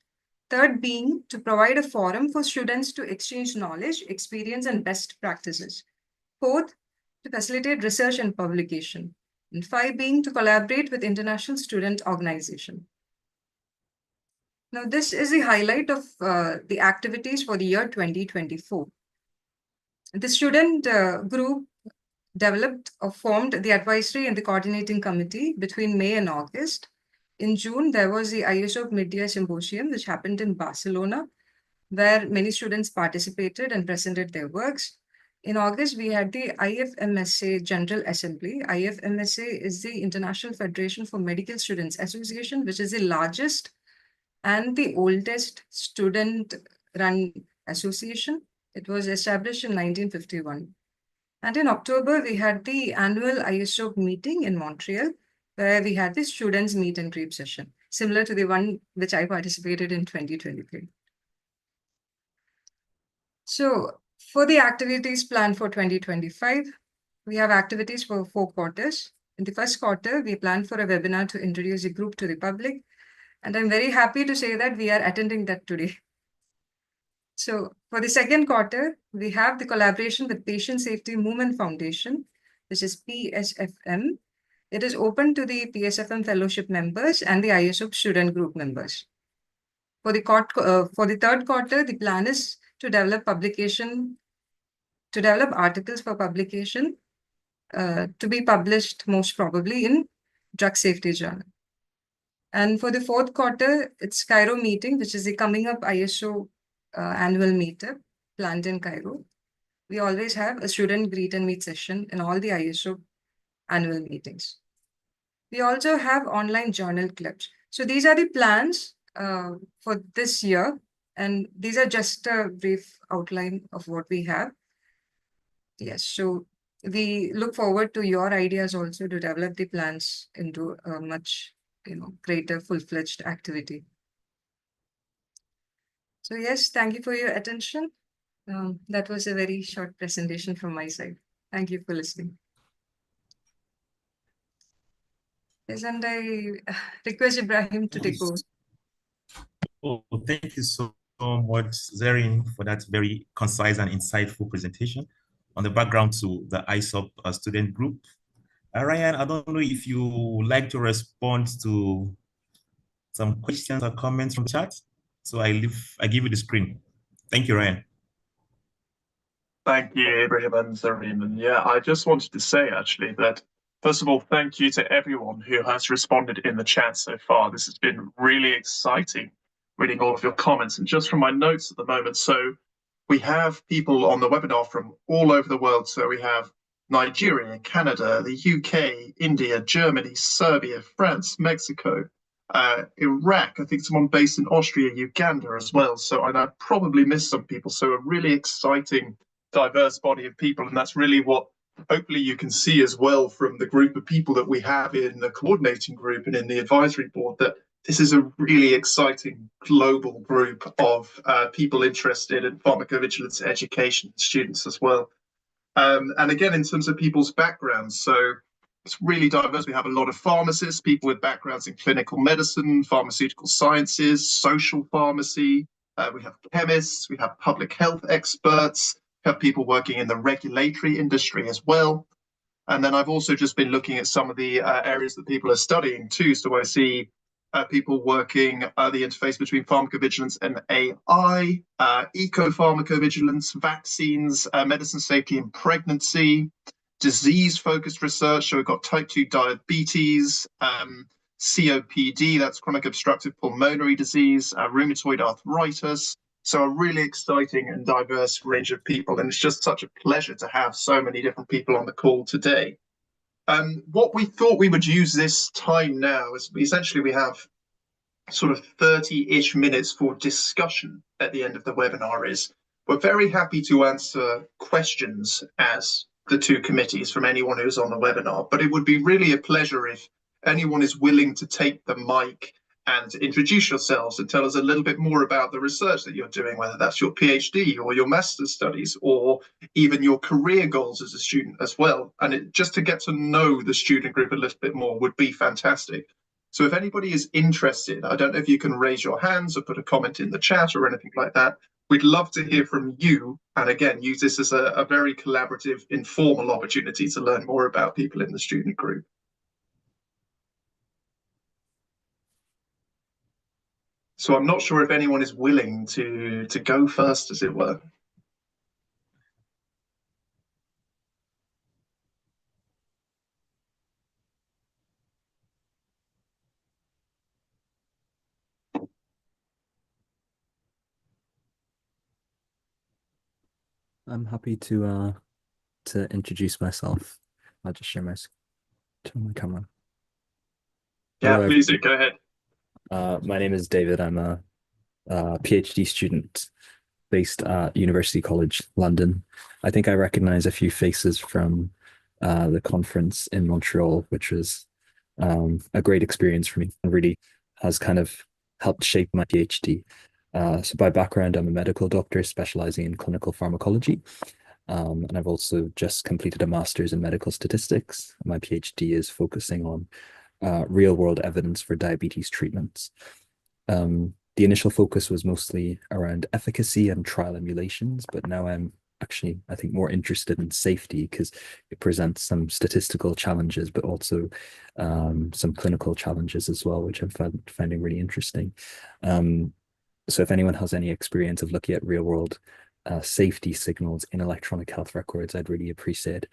Third being to provide a forum for students to exchange knowledge, experience, and best practices. Fourth, to facilitate research and publication. And 5 being to collaborate with international student organization. Now, this is the highlight of the activities for the year 2024. The student group developed or formed the advisory and the coordinating committee between May and August. In June, there was the ISoP Mid-Year Symposium, which happened in Barcelona, where many students participated and presented their works. In August, we had the IFMSA General Assembly. IFMSA is the International Federation for Medical Students Association, which is the largest and the oldest student-run association. It was established in 1951. And in October, we had the annual ISoP meeting in Montreal, where we had the students meet and greet session, similar to the one which I participated in 2023. So for the activities planned for 2025, we have activities for 4 quarters. In the first quarter, we planned for a webinar to introduce the group to the public. And I'm very happy to say that we are attending that today. So for the second quarter, we have the collaboration with Patient Safety Movement Foundation, which is PSFM. It is open to the PSFM fellowship members and the ISoP student group members. For the third quarter, the plan is to develop articles for publication to be published most probably in Drug Safety Journal. And for the fourth quarter, it's Cairo meeting, which is the coming up ISO annual meetup planned in Cairo. We always have a student greet and meet session in all the ISO annual meetings. We also have online journal clubs. So these are the plans for this year. And these are just a brief outline of what we have. Yes, so we look forward to your ideas also to develop the plans into a much greater full-fledged activity. So yes, thank you for your attention. That was a very short presentation from my side. Thank you for listening. Yes, and I request Ibrahim to take over. Oh, thank you so much, Zarin, for that very concise and insightful presentation on the background to the ISoP student group. Ryan, I don't know if you would like to respond to some questions or comments from chat. So I give you the screen. Thank you, Ryan. Thank you, Ibrahim and Zareen. And yeah, I just wanted to say actually that, first of all, thank you to everyone who has responded in the chat so far. This has been really exciting reading all of your comments. And just from my notes at the moment, so we have people on the webinar from all over the world. So we have Nigeria, Canada, the UK, India, Germany, Serbia, France, Mexico, Iraq. I think someone based in Austria, Uganda as well. So and I probably missed some people. So a really exciting, diverse body of people. And that's really what hopefully you can see as well from the group of people that we have in the coordinating group and in the advisory board, that this is a really exciting global group of people interested in pharmacovigilance education, students as well. And again, in terms of people's backgrounds, so it's really diverse. We have a lot of pharmacists, people with backgrounds in clinical medicine, pharmaceutical sciences, social pharmacy. We have chemists, we have public health experts, we have people working in the regulatory industry as well. And then I've also just been looking at some of the areas that people are studying too. So I see people working the interface between pharmacovigilance and AI, eco-pharmacovigilance, vaccines, medicine safety in pregnancy, disease-focused research. So we've got type 2 diabetes, COPD, that's chronic obstructive pulmonary disease, rheumatoid arthritis. So a really exciting and diverse range of people. And it's just such a pleasure to have so many different people on the call today. What we thought we would use this time now is essentially we have sort of 30-ish minutes for discussion at the end of the webinar. We're very happy to answer questions as the two committees from anyone who's on the webinar, but it would be really a pleasure if anyone is willing to take the mic and introduce yourselves and tell us a little bit more about the research that you're doing, whether that's your PhD or your master's studies or even your career goals as a student as well. And just to get to know the student group a little bit more would be fantastic. So if anybody is interested, I don't know if you can raise your hands or put a comment in the chat or anything like that. We'd love to hear from you. And again, use this as a very collaborative, informal opportunity to learn more about people in the student group. So I'm not sure if anyone is willing to go first, as it were. I'm happy to introduce myself. I'll just share turn my camera. Yeah, Hello, please do. Go ahead. my name is David. I'm a PhD student based at University College London. I think I recognize a few faces from the conference in Montreal, which was a great experience for me and really has kind of helped shape my PhD. So by background, I'm a medical doctor specializing in clinical pharmacology. And I've also just completed a master's in medical statistics. My PhD is focusing on real world evidence for diabetes treatments. The initial focus was mostly around efficacy and trial emulations, but now I'm actually, I think, more interested in safety because it presents some statistical challenges, but also some clinical challenges as well, which I'm finding really interesting. So if anyone has any experience of looking at real world safety signals in electronic health records, I'd really appreciate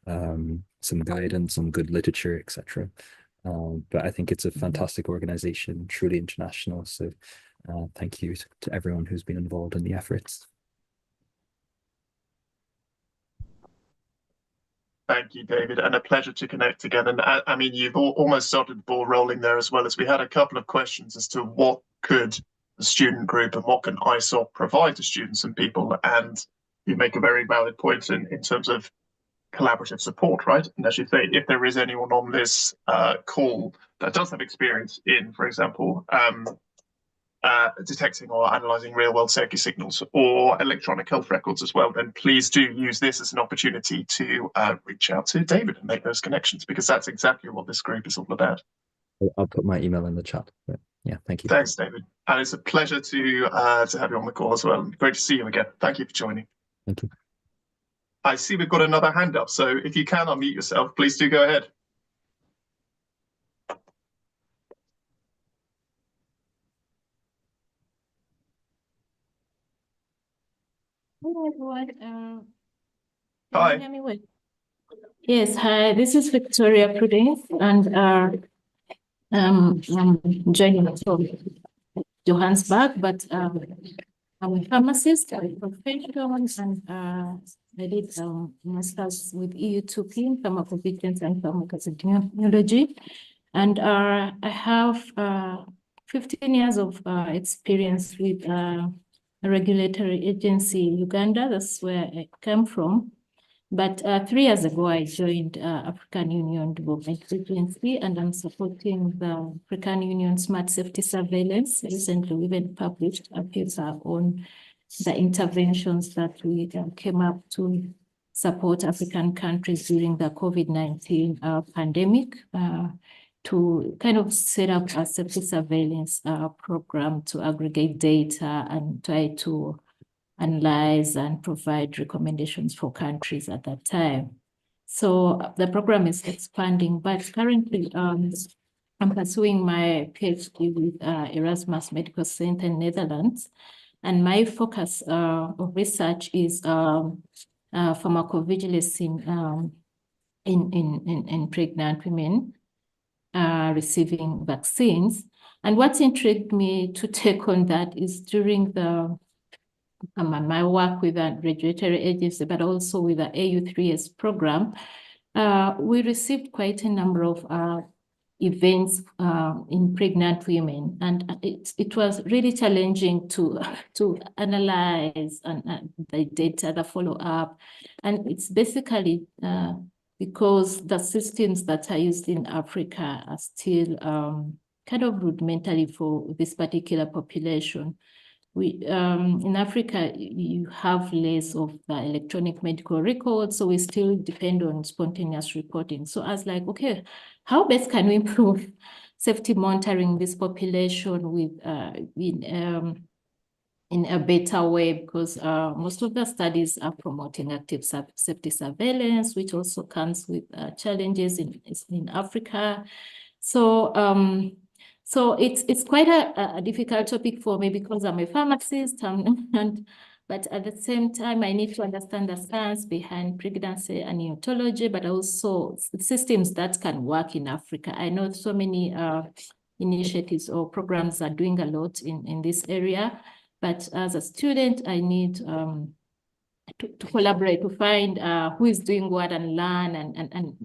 some guidance, some good literature, etc. But I think it's a fantastic organization, truly international. So thank you to everyone who's been involved in the efforts. Thank you, David, and a pleasure to connect again. And I mean, you've almost started the ball rolling there as well, as we had a couple of questions as to what could the student group and what can ISoP provide to students and people. And you make a very valid point in terms of collaborative support, right? And as you say, if there is anyone on this call that does have experience in, for example, detecting or analyzing real-world safety signals or electronic health records as well, then please do use this as an opportunity to reach out to David and make those connections, because that's exactly what this group is all about. I'll put my email in the chat. But yeah, thank you. Thanks, David. And it's a pleasure to have you on the call as well. Great to see you again. Thank you for joining. Thank you. I see we've got another hand up, so if you can unmute yourself, please do go ahead. Hello everyone. Hi. Can you hear me well? Yes, hi, this is Victoria Prudence, and I'm joining from Johannesburg, but I'm a pharmacist, I'm a professional, and I did master's with EU2P in pharmacovigilance and pharmacoepidemiology. And I have 15 years of experience with a regulatory agency in Uganda. That's where I came from. But 3 years ago, I joined African Union Development Agency, and I'm supporting the African Union Smart Safety Surveillance. Recently, we even published a paper on the interventions that we came up to support African countries during the COVID-19 pandemic to kind of set up a safety surveillance program to aggregate data and try to analyze and provide recommendations for countries at that time. So the program is expanding, but currently I'm pursuing my PhD with Erasmus Medical Center in Netherlands. And my focus of research is pharmacovigilance in pregnant women receiving vaccines. And what intrigued me to take on that is during my work with a regulatory agency, but also with the AU3S program, we received quite a number of events in pregnant women, and it was really challenging to analyze the data, the follow-up, and it's basically because the systems that are used in Africa are still kind of rudimentary for this particular population. We in Africa, you have less of the electronic medical records, so we still depend on spontaneous reporting. So I was like, okay, how best can we improve safety monitoring this population with in a better way? Because most of the studies are promoting active safety surveillance, which also comes with challenges in Africa. So it's quite a difficult topic for me because I'm a pharmacist, but at the same time, I need to understand the science behind pregnancy and neonatology, but also systems that can work in Africa. I know so many initiatives or programs are doing a lot in this area, but as a student, I need to collaborate, to find who is doing what and learn and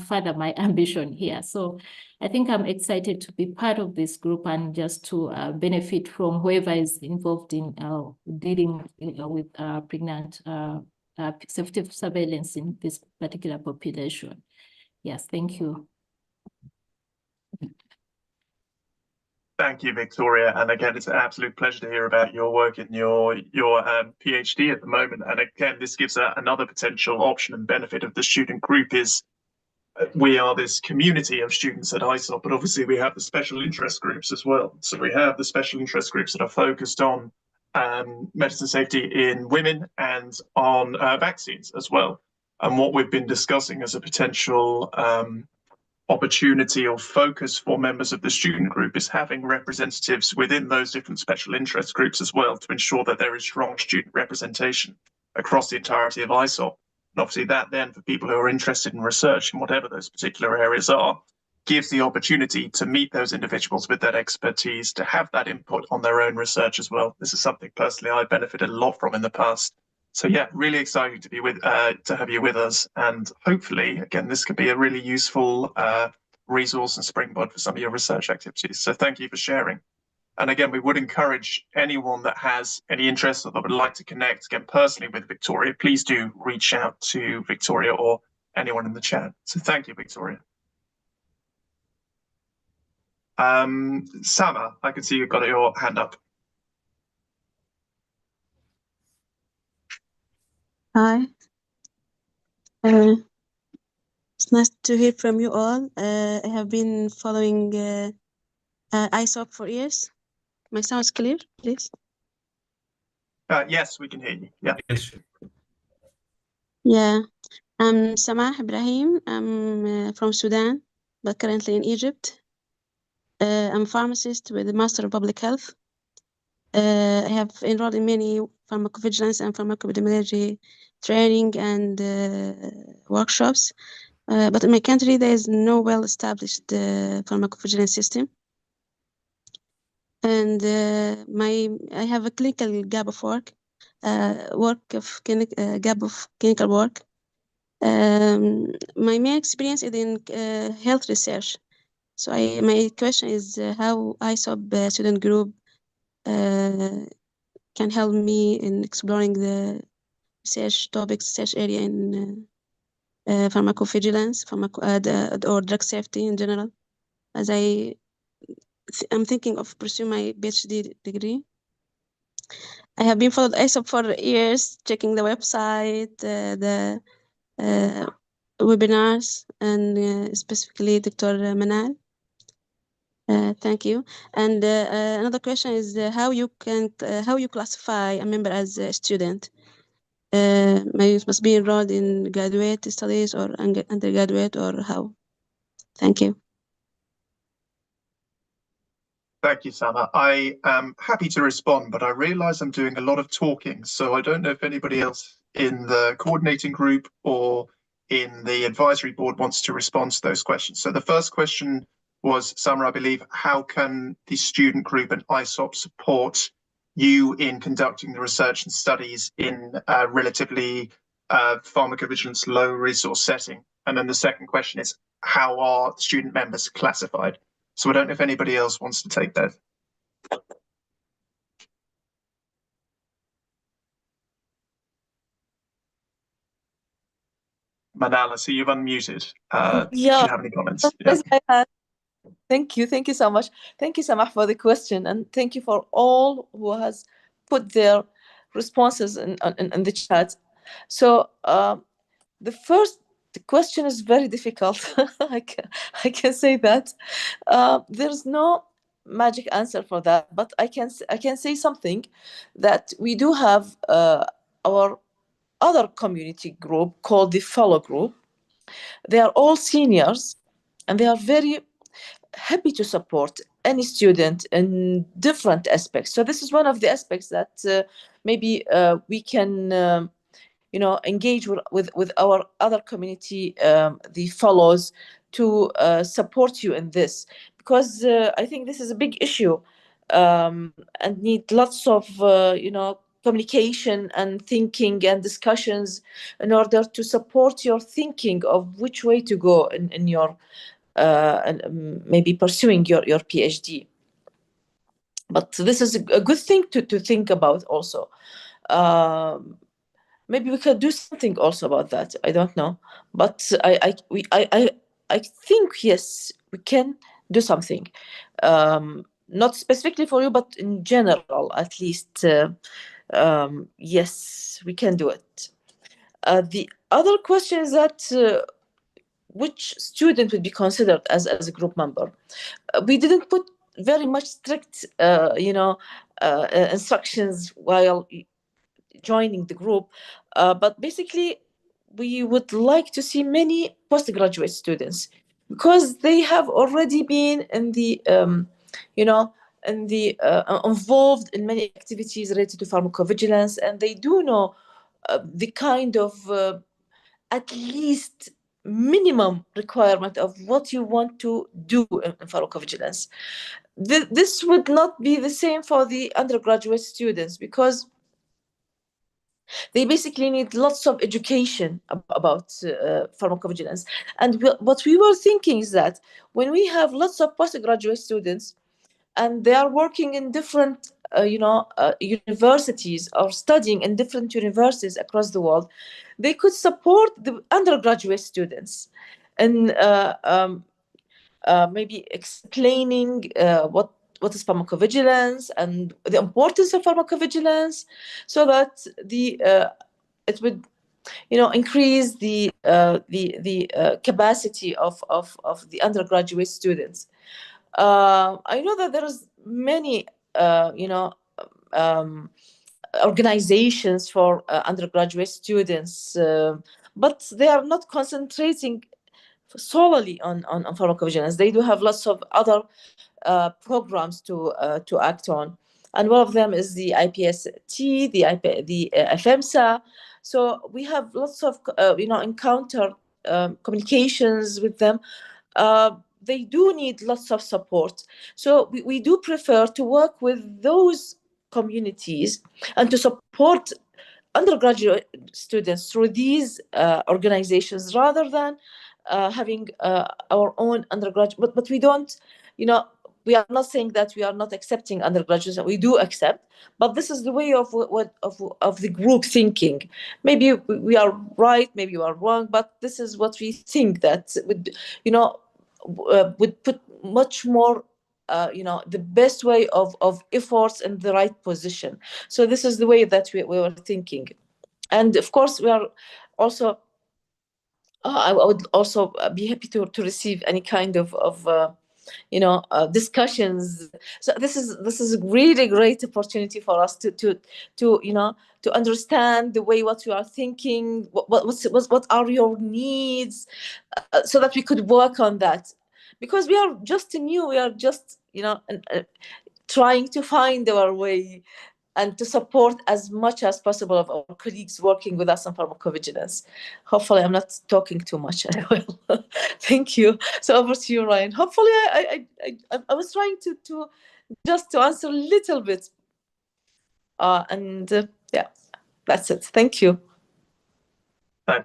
further my ambition here. So I think I'm excited to be part of this group and just to benefit from whoever is involved in dealing with pregnant safety surveillance in this particular population. Yes, thank you. Thank you, Victoria. And again, it's an absolute pleasure to hear about your work in your PhD at the moment. And again, this gives another potential option and benefit of the student group is we are this community of students at ISoP, but obviously we have the special interest groups as well. So we have the special interest groups that are focused on medicine safety in women and on vaccines as well. And what we've been discussing as a potential opportunity or focus for members of the student group is having representatives within those different special interest groups as well to ensure that there is strong student representation across the entirety of ISoP. And obviously that then for people who are interested in research in whatever those particular areas are, gives the opportunity to meet those individuals with that expertise, to have that input on their own research as well. This is something personally I benefited a lot from in the past. So yeah, really excited to be to have you with us, and hopefully, again, this could be a really useful resource and springboard for some of your research activities. So thank you for sharing. And again, we would encourage anyone that has any interest or that would like to connect again personally with Victoria, please do reach out to Victoria or anyone in the chat. So thank you, Victoria. Sama, I can see you've got your hand up. Hi. It's nice to hear from you all. I have been following ISoP for years. My sound is clear, please? Yes, we can hear you. Yeah. Yes. Yeah. I'm Samah Ibrahim. I'm from Sudan, but currently in Egypt. I'm a pharmacist with a Master of Public Health. I have enrolled in many pharmacovigilance and pharmacoepidemiology training and workshops. But in my country, there is no well-established pharmacovigilance system. And I have a clinical gap of work, gap of clinical work. My main experience is in health research. So my question is how ISoP student group can help me in exploring the research topics, research area in pharmacovigilance, or drug safety in general, as I'm thinking of pursuing my PhD degree. I have been following ISoP for years, checking the website, the webinars, and specifically Dr. Manal. Thank you. And another question is how you classify a member as a student? Must be enrolled in graduate studies or undergraduate, or how? Thank you. Thank you, Sama. I am happy to respond, but I realize I'm doing a lot of talking, so I don't know if anybody else in the coordinating group or in the advisory board wants to respond to those questions. So the first question was, Sama, I believe, how can the student group and ISoP support you in conducting the research and studies in a relatively pharmacovigilance low resource setting? And then the second question is, how are student members classified? So I don't know if anybody else wants to take that. Manal, I see you've unmuted. Yeah. Do you have any comments? Yeah. Thank you so much. Thank you, Samah, for the question, and thank you for all who has put their responses in the chat. So the question is very difficult. I can say that there's no magic answer for that, but I can say something, that we do have our other community group called the Follow group. They are all seniors, and they are very happy to support any student in different aspects. So this is one of the aspects that maybe we can engage with our other community, the fellows, to support you in this, because I think this is a big issue, and need lots of communication and thinking and discussions in order to support your thinking of which way to go in your maybe pursuing your PhD. But this is a good thing to think about also. Maybe we could do something also about that. I don't know, but I think yes, we can do something. Not specifically for you, but in general, at least. Yes, we can do it. The other question is that which student would be considered as a group member? We didn't put very much strict, instructions while joining the group, but basically we would like to see many postgraduate students, because they have already been in the involved in many activities related to pharmacovigilance, and they do know the kind of at least minimum requirement of what you want to do in pharmacovigilance. This would not be the same for the undergraduate students, because they basically need lots of education about pharmacovigilance. And what we were thinking is that when we have lots of postgraduate students and they are working in different universities or studying in different universities across the world, they could support the undergraduate students and maybe explaining what is pharmacovigilance and the importance of pharmacovigilance, so that it would increase the capacity of the undergraduate students. I know that there's many organizations for undergraduate students, but they are not concentrating solely on pharmacovigilance. They do have lots of other programs to act on. and one of them is the IPST, the FEMSA. So we have lots of encounter communications with them. They do need lots of support. So we do prefer to work with those communities and to support undergraduate students through these organizations rather than having our own undergraduate. But we don't, we are not saying that we are not accepting undergraduates. We do accept, but this is the way of the group thinking. Maybe we are right, maybe we are wrong, but this is what we think that would put much more the best way of efforts in the right position. So this is the way that we were thinking. And of course, we are also, I would also be happy to receive any kind of discussions. So this is a really great opportunity for us to understand the way what you are thinking, what are your needs, so that we could work on that. Because we are just new, we are just trying to find our way and to support as much as possible of our colleagues working with us on pharmacovigilance. Hopefully, I'm not talking too much. Thank you. So over to you, Ryan. Hopefully, I was trying to just to answer a little bit. Yeah, that's it. Thank you.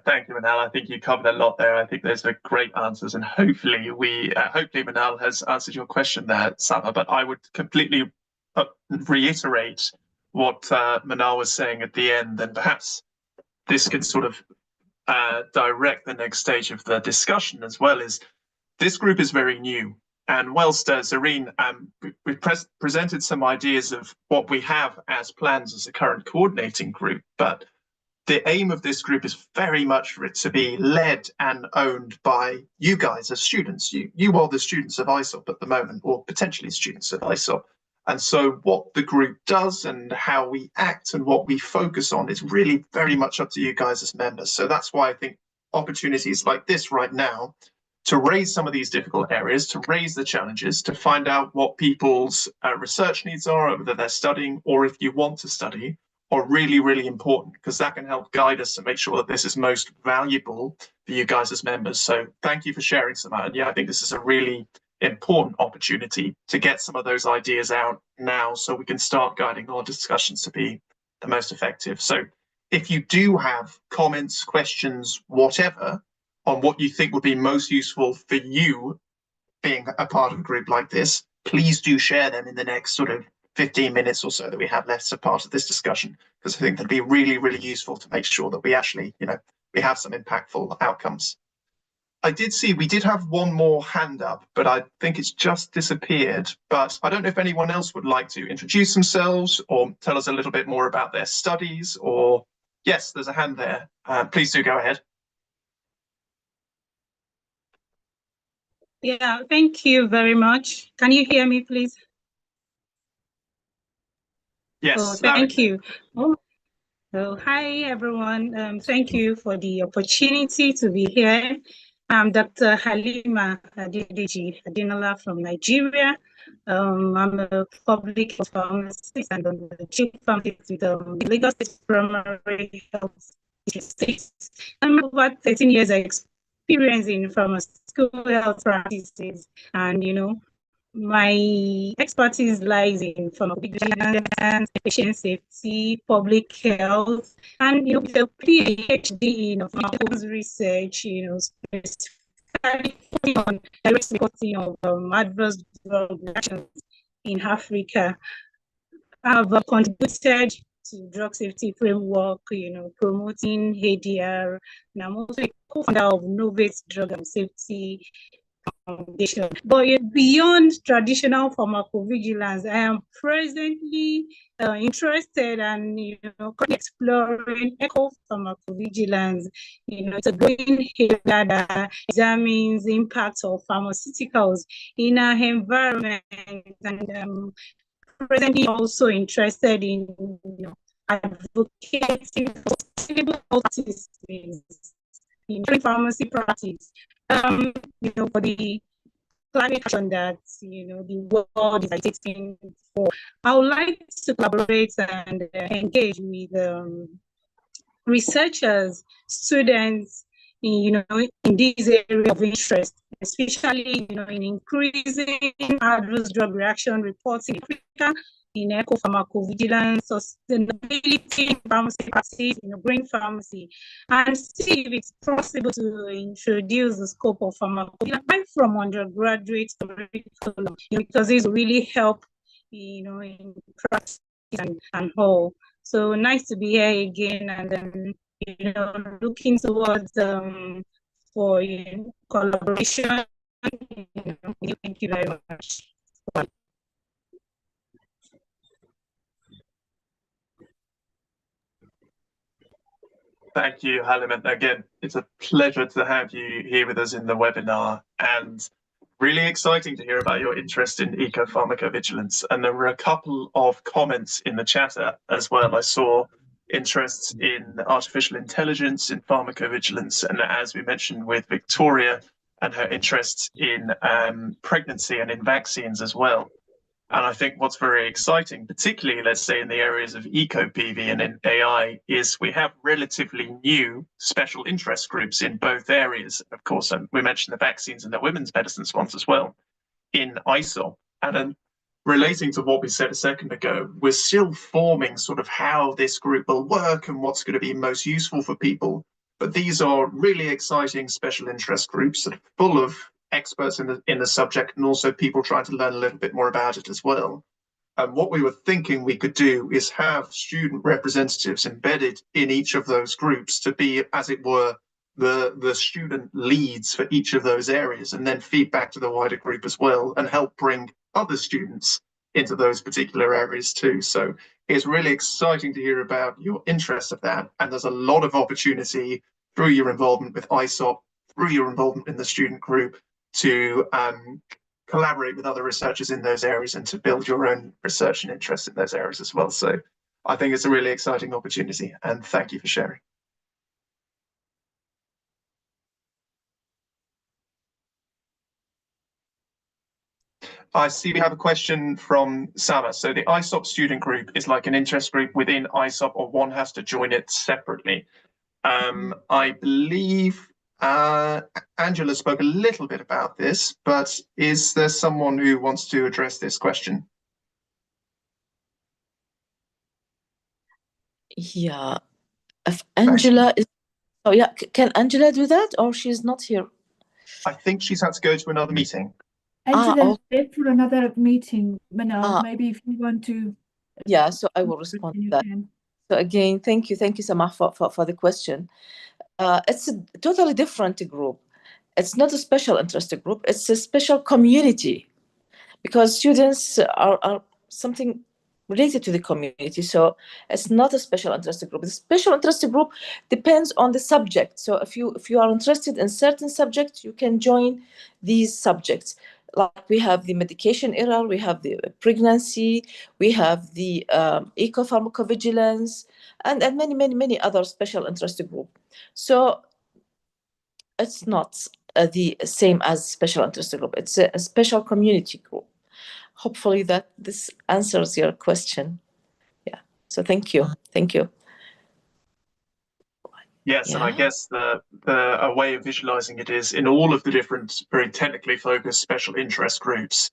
Thank you, Manal. I think you covered a lot there. I think those are great answers, and hopefully Manal has answered your question there, Sama. But I would completely reiterate what Manal was saying at the end, and perhaps this can sort of direct the next stage of the discussion as well. Is this group is very new, and whilst Zareen, we presented some ideas of what we have as plans as a current coordinating group, but the aim of this group is very much for it to be led and owned by you guys as students. You are the students of ISoP at the moment, or potentially students of ISoP. And so what the group does and how we act and what we focus on is really very much up to you guys as members. So that's why I think opportunities like this right now to raise some of these difficult areas, to raise the challenges, to find out what people's research needs are, whether they're studying or if you want to study, are really, really important, because that can help guide us to make sure that this is most valuable for you guys as members. So thank you for sharing some of that. And yeah, I think this is a really important opportunity to get some of those ideas out now so we can start guiding our discussions to be the most effective. So if you do have comments, questions, whatever, on what you think would be most useful for you being a part of a group like this, please do share them in the next sort of 15 minutes or so that we have left as part of this discussion, because I think that'd be really, really useful to make sure that we actually, we have some impactful outcomes. I did see we did have one more hand up, but I think it's just disappeared. But I don't know if anyone else would like to introduce themselves or tell us a little bit more about their studies, or yes, there's a hand there. Please do go ahead. Yeah, thank you very much. Can you hear me, please? Yes. Oh, thank you. So hi, everyone. Thank you for the opportunity to be here. I'm Dr. Halima Adedeji Adinola from Nigeria. I'm a public health pharmacist and the chief pharmacist with the Lagos State Primary Health State. I'm over 13 years experience in pharmaceutical health practices, and my expertise lies in pharmacovigilance, patient safety, public health, and with a PhD in pharmacovigilance research, specifically on direct reporting of adverse drug reactions in Africa. I've contributed to drug safety framework, promoting ADR, and I'm also a co-founder of Novate Drug and Safety Foundation. But beyond traditional pharmacovigilance, I am presently interested and exploring eco-pharmacovigilance. It's a green area that examines the impact of pharmaceuticals in our environment, and presently also interested in advocating for sustainable practices in pharmacy practice. For the climate action that the world is agitating for. I would like to collaborate and engage with researchers, students, in this area of interest, especially in increasing adverse drug reaction reporting in Africa, in eco-pharmacovigilance, sustainability, pharmacy practice, green pharmacy, and see if it's possible to introduce the scope of pharmacovigilance right from undergraduate curriculum, because this will really help, in practice and all. So nice to be here again, and then looking towards for collaboration. Thank you very much. Thank you, Haliman. Again, it's a pleasure to have you here with us in the webinar, and really exciting to hear about your interest in eco-pharmacovigilance. And there were a couple of comments in the chat as well. I saw interests in artificial intelligence, in pharmacovigilance, and as we mentioned with Victoria, and her interests in pregnancy and in vaccines as well. And I think what's very exciting, particularly, let's say, in the areas of eco-PV and in AI, is we have relatively new special interest groups in both areas. Of course, we mentioned the vaccines and the women's medicines ones as well in ISoP. And relating to what we said a second ago, we're still forming sort of how this group will work and what's going to be most useful for people. But these are really exciting special interest groups that are full of experts in the subject, and also people trying to learn a little bit more about it as well. And what we were thinking we could do is have student representatives embedded in each of those groups to be, as it were, the student leads for each of those areas, and then feedback to the wider group as well, and help bring other students into those particular areas too. So it's really exciting to hear about your interest of that, and there's a lot of opportunity through your involvement with ISoP, through your involvement in the student group, to collaborate with other researchers in those areas and to build your own research and interest in those areas as well. So I think it's a really exciting opportunity, and thank you for sharing. I see we have a question from Sama. So the ISoP student group is like an interest group within ISoP, or one has to join it separately? I believe Angela spoke a little bit about this, but is there someone who wants to address this question? Yeah, if Angela is, oh yeah, can Angela do that, or she's not here? I think she's had to go to another meeting. Angela's there for another meeting, Manal. Maybe if you want to. Yeah, so I will respond to that. So again, thank you, Samah, for the question. It's a totally different group. It's not a special interest group. It's a special community, because students are something related to the community. So it's not a special interest group. The special interest group depends on the subject. So if you are interested in certain subjects, you can join these subjects. Like we have the medication error, we have the pregnancy, we have the eco-pharmacovigilance, and many other special interest group. So it's not the same as special interest group. It's a special community group. Hopefully that this answers your question. Yeah. So thank you. Yes, yeah. And I guess a way of visualizing it is in all of the different very technically focused special interest groups,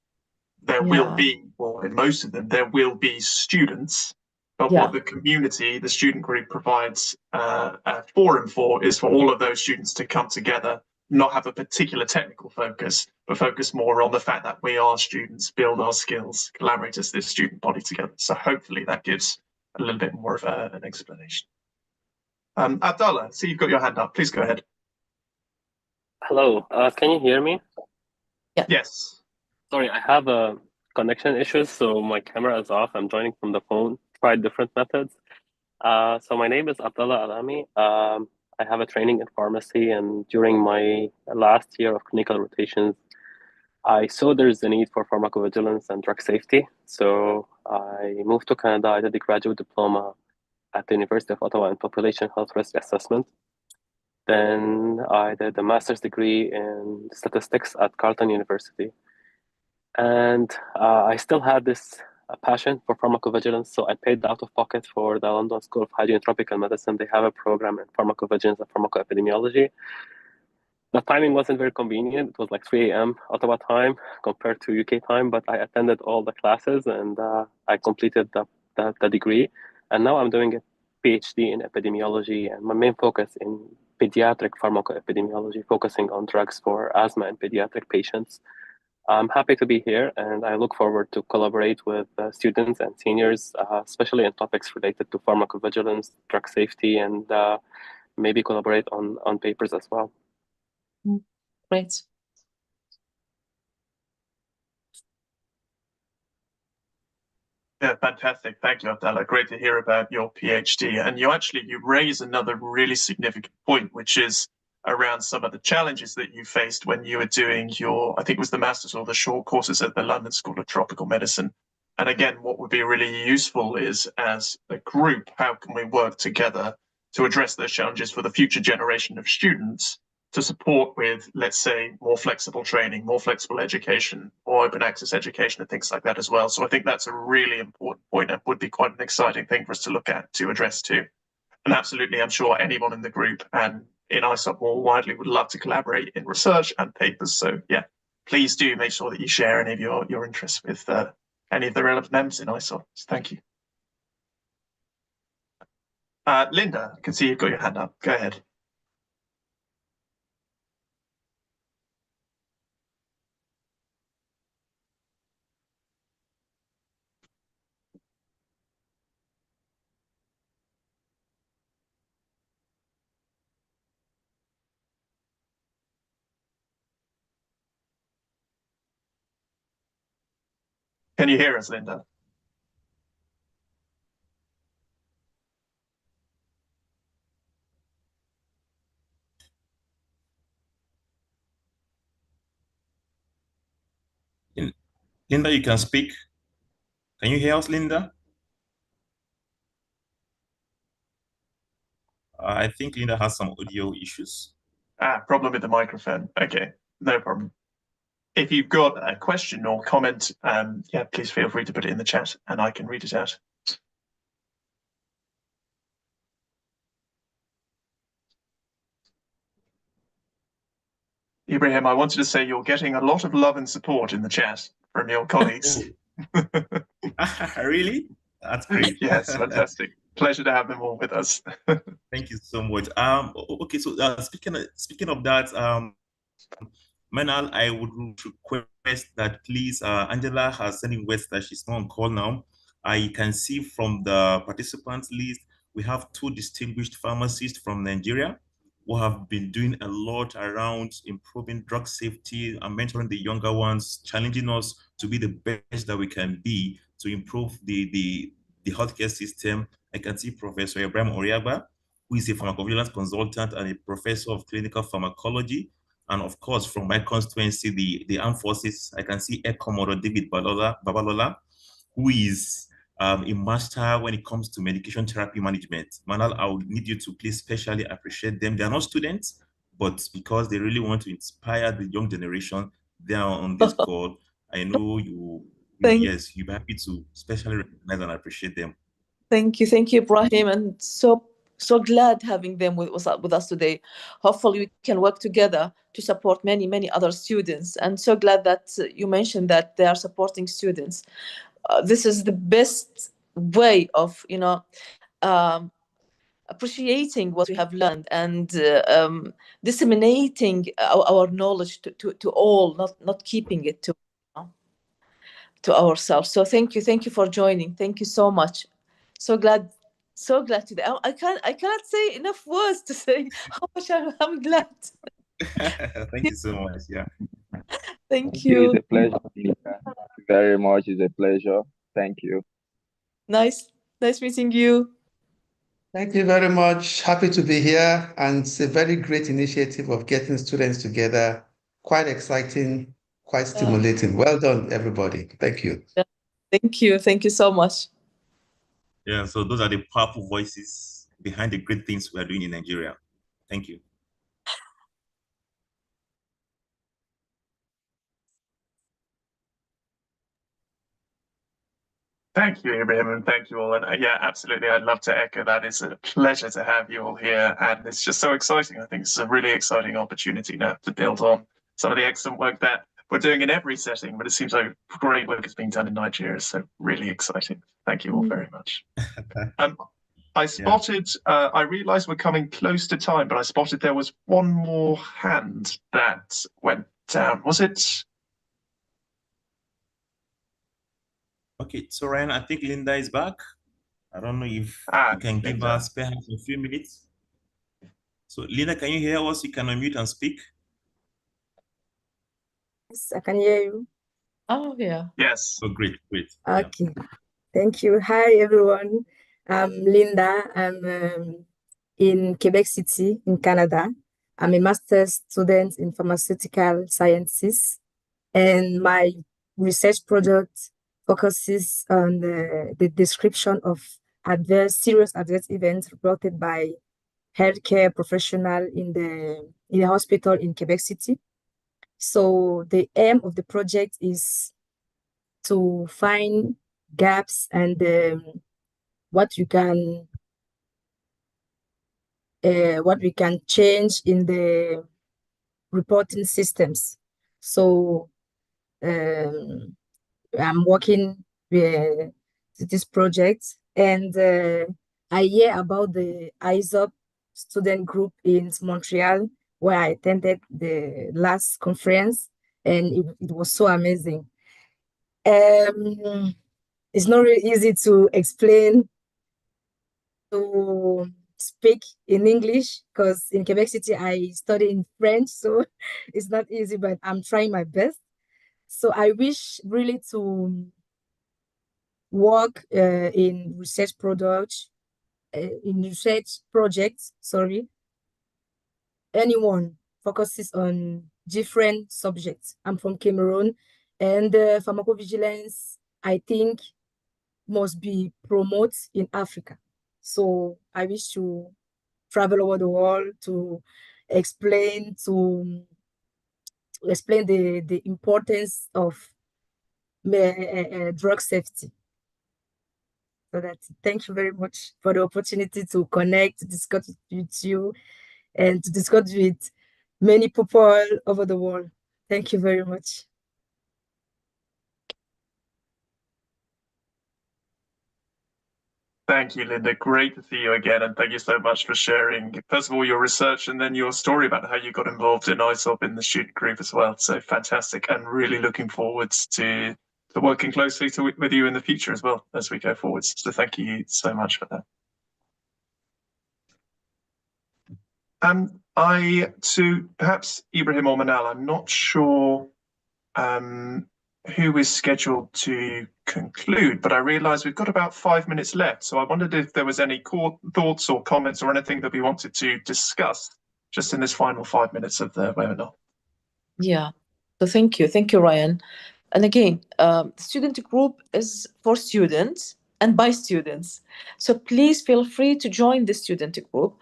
there will be, or in most of them, there will be students. But what the community, the student group provides a forum for is for all of those students to come together, not have a particular technical focus, but focus more on the fact that we are students, build our skills, collaborate as this student body together. So hopefully that gives a little bit more of an explanation. Abdallah, see you've got your hand up. Please go ahead. Hello, can you hear me? Yeah. Yes. Sorry, I have a connection issues, so my camera is off. I'm joining from the phone. Tried different methods. So my name is Abdallah Alami. I have a training in pharmacy, and during my last year of clinical rotations, I saw there's a need for pharmacovigilance and drug safety. So I moved to Canada. I did a graduate diploma at the University of Ottawa in Population Health Risk Assessment. Then I did a master's degree in statistics at Carleton University. And I still had this passion for pharmacovigilance, so I paid out of pocket for the London School of Hygiene and Tropical Medicine. They have a program in pharmacovigilance and pharmacoepidemiology. The timing wasn't very convenient. It was like 3 a.m. Ottawa time compared to UK time, but I attended all the classes and I completed the degree. And now I'm doing a PhD in epidemiology, and my main focus in pediatric pharmacoepidemiology, focusing on drugs for asthma in pediatric patients. I'm happy to be here, and I look forward to collaborate with students and seniors, especially in topics related to pharmacovigilance, drug safety, and maybe collaborate on papers as well. Great. Yeah, fantastic. Thank you, Abdallah. Great to hear about your PhD. And you raise another really significant point, which is around some of the challenges that you faced when you were doing your, I think it was the master's or the short courses at the London School of Tropical Medicine. And again, what would be really useful is, as a group, how can we work together to address those challenges for the future generation of students, to support with, let's say, more flexible training, more flexible education, or open access education and things like that as well. So I think that's a really important point and would be quite an exciting thing for us to look at, to address too. And absolutely, I'm sure anyone in the group and in ISoP more widely would love to collaborate in research and papers. So yeah, please do make sure that you share any of your interests with any of the relevant members in ISoP. So thank you. Linda, I can see you've got your hand up. Go ahead. Can you hear us, Linda? Linda, you can speak. Can you hear us, Linda? I think Linda has some audio issues. Problem with the microphone. Okay, no problem. If you've got a question or comment, yeah, please feel free to put it in the chat and I can read it out. Ibrahim, I wanted to say you're getting a lot of love and support in the chat from your colleagues. Really? That's great. Yes, fantastic. Pleasure to have them all with us. Thank you so much. Okay, so speaking of that, Manal, I would request that please, Angela has sent in words that she's not on call now. I can see from the participants list, we have 2 distinguished pharmacists from Nigeria who have been doing a lot around improving drug safety and mentoring the younger ones, challenging us to be the best that we can be to improve the healthcare system. I can see Professor Ibrahim Oriagba, who is a pharmacovigilance consultant and a professor of clinical pharmacology. And of course, from my constituency, the armed forces, I can see Air Commodore David Babalola, who is a master when it comes to medication therapy management. Manal, I would need you to please specially appreciate them. They are not students, but because they really want to inspire the young generation, they are on this call. I know you'll be happy to specially recognize and appreciate them. Thank you, Ibrahim, and so glad having them with us today. Hopefully we can work together to support many other students, and so glad that you mentioned that they are supporting students. This is the best way of appreciating what we have learned and disseminating our knowledge to all, not keeping it to ourselves. So thank you for joining. Thank you so much. So glad today. I cannot say enough words to say how much I'm glad. Thank you so much. Yeah. Thank you. It's a pleasure. Thank you very much. It's a pleasure. Thank you. Nice meeting you. Thank you very much. Happy to be here. And it's a very great initiative of getting students together. Quite exciting, quite stimulating. Well done, everybody. Thank you. Thank you. Thank you so much. Yeah, so those are the powerful voices behind the great things we are doing in Nigeria. Thank you. Thank you, Ibrahim, and thank you all. And yeah, absolutely, I'd love to echo that. It's a pleasure to have you all here, and it's just so exciting. I think it's a really exciting opportunity now to build on some of the excellent work that we're doing in every setting, but it seems like great work is being done in Nigeria, so really exciting. Thank you all very much. I spotted, I realized we're coming close to time, but I spotted there was one more hand that went down. Was it? Okay, so Ryan, I think Linda is back. I don't know if you can give Linda. us perhaps a few minutes. So Linda, can you hear us? You can unmute and speak. Yes, I can hear you. Oh, yeah. Yes. Oh, great. Okay. Thank you. Hi, everyone. I'm Linda. I'm in Quebec City in Canada. I'm a master's student in pharmaceutical sciences, and my research project focuses on the description of serious adverse events reported by healthcare professional in the hospital in Quebec City. So the aim of the project is to find gaps and what we can change in the reporting systems. So I'm working with this project, and I hear about the ISoP student group in Montreal, where I attended the last conference, and it was so amazing. It's not really easy to explain, to speak in English, because in Quebec City I study in French, so it's not easy, but I'm trying my best. So I wish really to work in research projects, sorry. Anyone focuses on different subjects. I'm from Cameroon, and pharmacovigilance, I think, must be promoted in Africa. So I wish to travel over the world to explain the importance of drug safety. So that's it. Thank you very much for the opportunity to connect, to discuss with you, and to discuss with many people over the world. Thank you very much. Thank you, Linda. Great to see you again, and thank you so much for sharing, first of all, your research and then your story about how you got involved in ISoP in the student group as well. So fantastic, and really looking forward to working closely with you in the future as well as we go forward. So thank you so much for that. To perhaps Ibrahim or Manal, I'm not sure who is scheduled to conclude, but I realize we've got about 5 minutes left. So I wondered if there was any thoughts or comments or anything that we wanted to discuss just in this final 5 minutes of the webinar. Yeah, so thank you, Ryan. And again, the student group is for students and by students. So please feel free to join the student group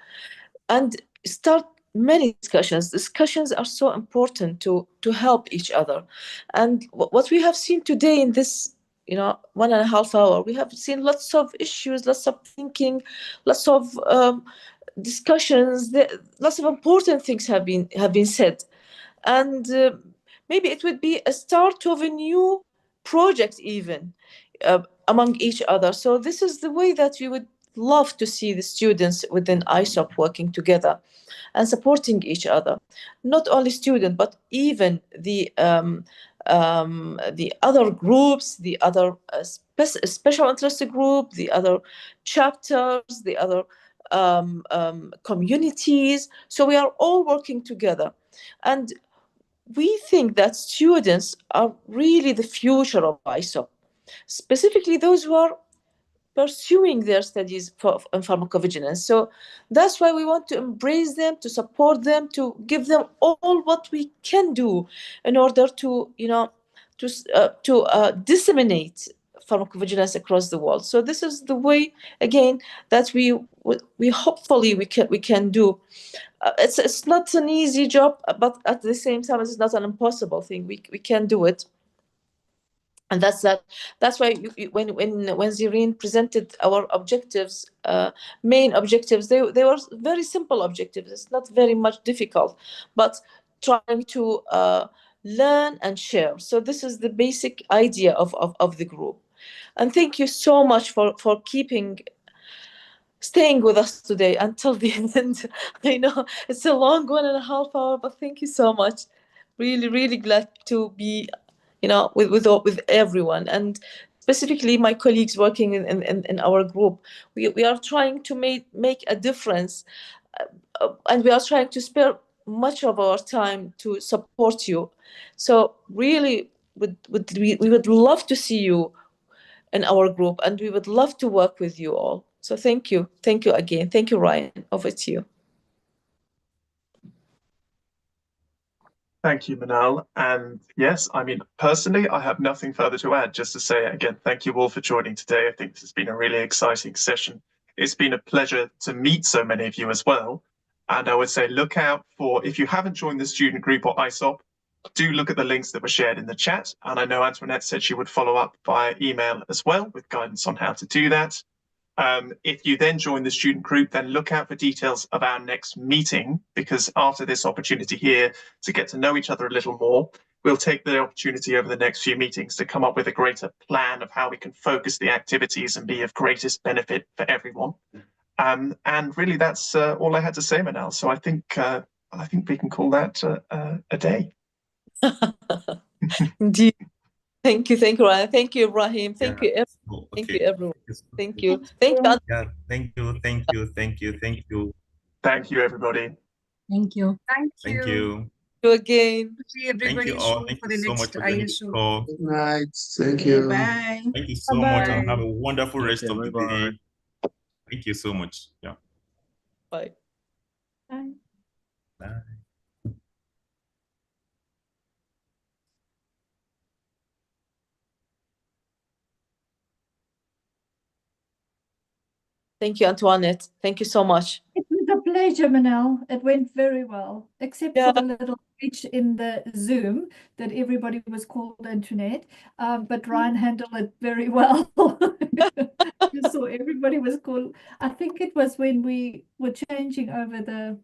and start many discussions. Discussions are so important to help each other. And what we have seen today in this 1.5 hours, we have seen lots of issues, lots of thinking, lots of discussions. Lots of important things have been said. And maybe it would be a start of a new project even among each other. So this is the way that we would love to see the students within ISoP working together and supporting each other. Not only students, but even the other groups, the other special interest group, the other chapters, the other communities. So we are all working together. And we think that students are really the future of ISoP, specifically those who are pursuing their studies in pharmacovigilance. So that's why we want to embrace them, to support them, to give them all what we can do in order to, disseminate pharmacovigilance across the world. So this is the way, again, that we hopefully we can do. It's not an easy job, but at the same time, it's not an impossible thing. We can do it. And that's why when Zirine presented our objectives, main objectives, they were very simple objectives. It's not very much difficult, but trying to learn and share. So this is the basic idea of the group. And thank you so much for staying with us today until the end. I know it's a long 1.5 hours, but thank you so much. Really, really glad to be, with everyone, and specifically my colleagues working in our group. We are trying to make a difference, and we are trying to spare much of our time to support you. So really, we would love to see you in our group, and we would love to work with you all. So thank you again. Thank you, Ryan. Over to you. Thank you, Manal. And yes, I mean, personally, I have nothing further to add, just to say again, thank you all for joining today. I think this has been a really exciting session. It's been a pleasure to meet so many of you as well. And I would say look out for, if you haven't joined the student group or ISoP, do look at the links that were shared in the chat. And I know Antoinette said she would follow up via email as well with guidance on how to do that. If you then join the student group, then look out for details of our next meeting, because after this opportunity here to get to know each other a little more, we'll take the opportunity over the next few meetings to come up with a greater plan of how we can focus the activities and be of greatest benefit for everyone. And really, that's all I had to say, Manal. So I think we can call that a day. Indeed. Thank you, Ryan. Thank you, Ibrahim. Thank you, everyone. Okay. Thank you, everyone. Thank you. Thank you. Yeah, thank you. Thank you, everybody. Thank you. Thank you. Thank you. Thank you again. See everybody Thank you all. soon Thank for you the so next much for joining the call. Good night. Thank you. Bye. Thank you so much, and have a wonderful rest of the day. Thank you so much. Yeah. Bye. Bye. Bye. Thank you, Antoinette. Thank you so much. It was a pleasure, Manal. It went very well, except for the little glitch in the Zoom that everybody was called Antoinette. But Ryan handled it very well. You saw everybody was called. I think it was when we were changing over the.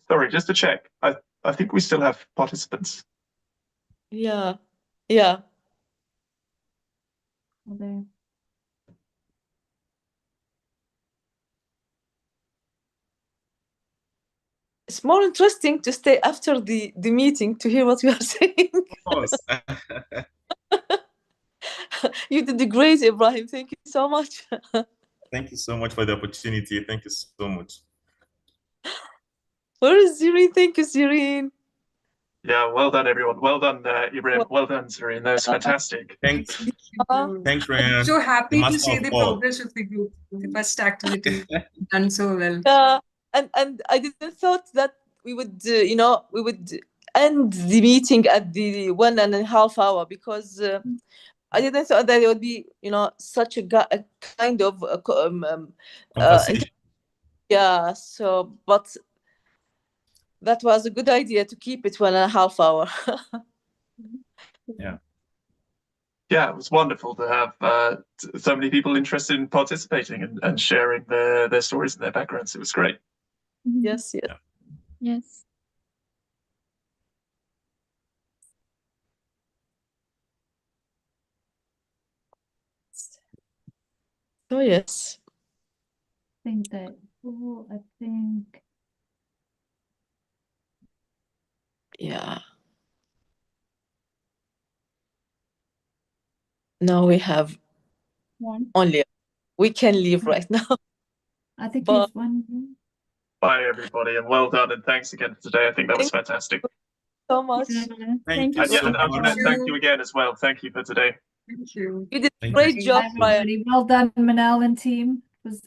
Sorry, just to check. I think we still have participants. Yeah. There. It's more interesting to stay after the meeting to hear what we are saying. Of course. You did great, Ibrahim. Thank you so much. Thank you so much for the opportunity. Thank you so much. Where is Zirine? Thank you, Zirine. Yeah, well done, everyone. Well done, Ibrahim. Well done, Zirine. That was fantastic. Thanks, Ryan. I'm so happy to master see of the all. progress of the group. The first activity done so well. Yeah, and I didn't thought that we would, we would end the meeting at the 1.5 hour, because I didn't thought that it would be, such a kind of Conversation. yeah. So, but that was a good idea to keep it 1.5 hour. Yeah. Yeah, it was wonderful to have so many people interested in participating and sharing their stories and their backgrounds. It was great. Yes. Yes. So yes. I think that. Oh, I think. Yeah. Now we have only. We can leave right now. I think there's one. Bye, everybody, and well done, and thanks again for today. I think that was fantastic. So much. And Thank you so much. Thank you again as well. Thank you for today. Thank you. You did a great job, Ryan. Well done, Manal and team. It was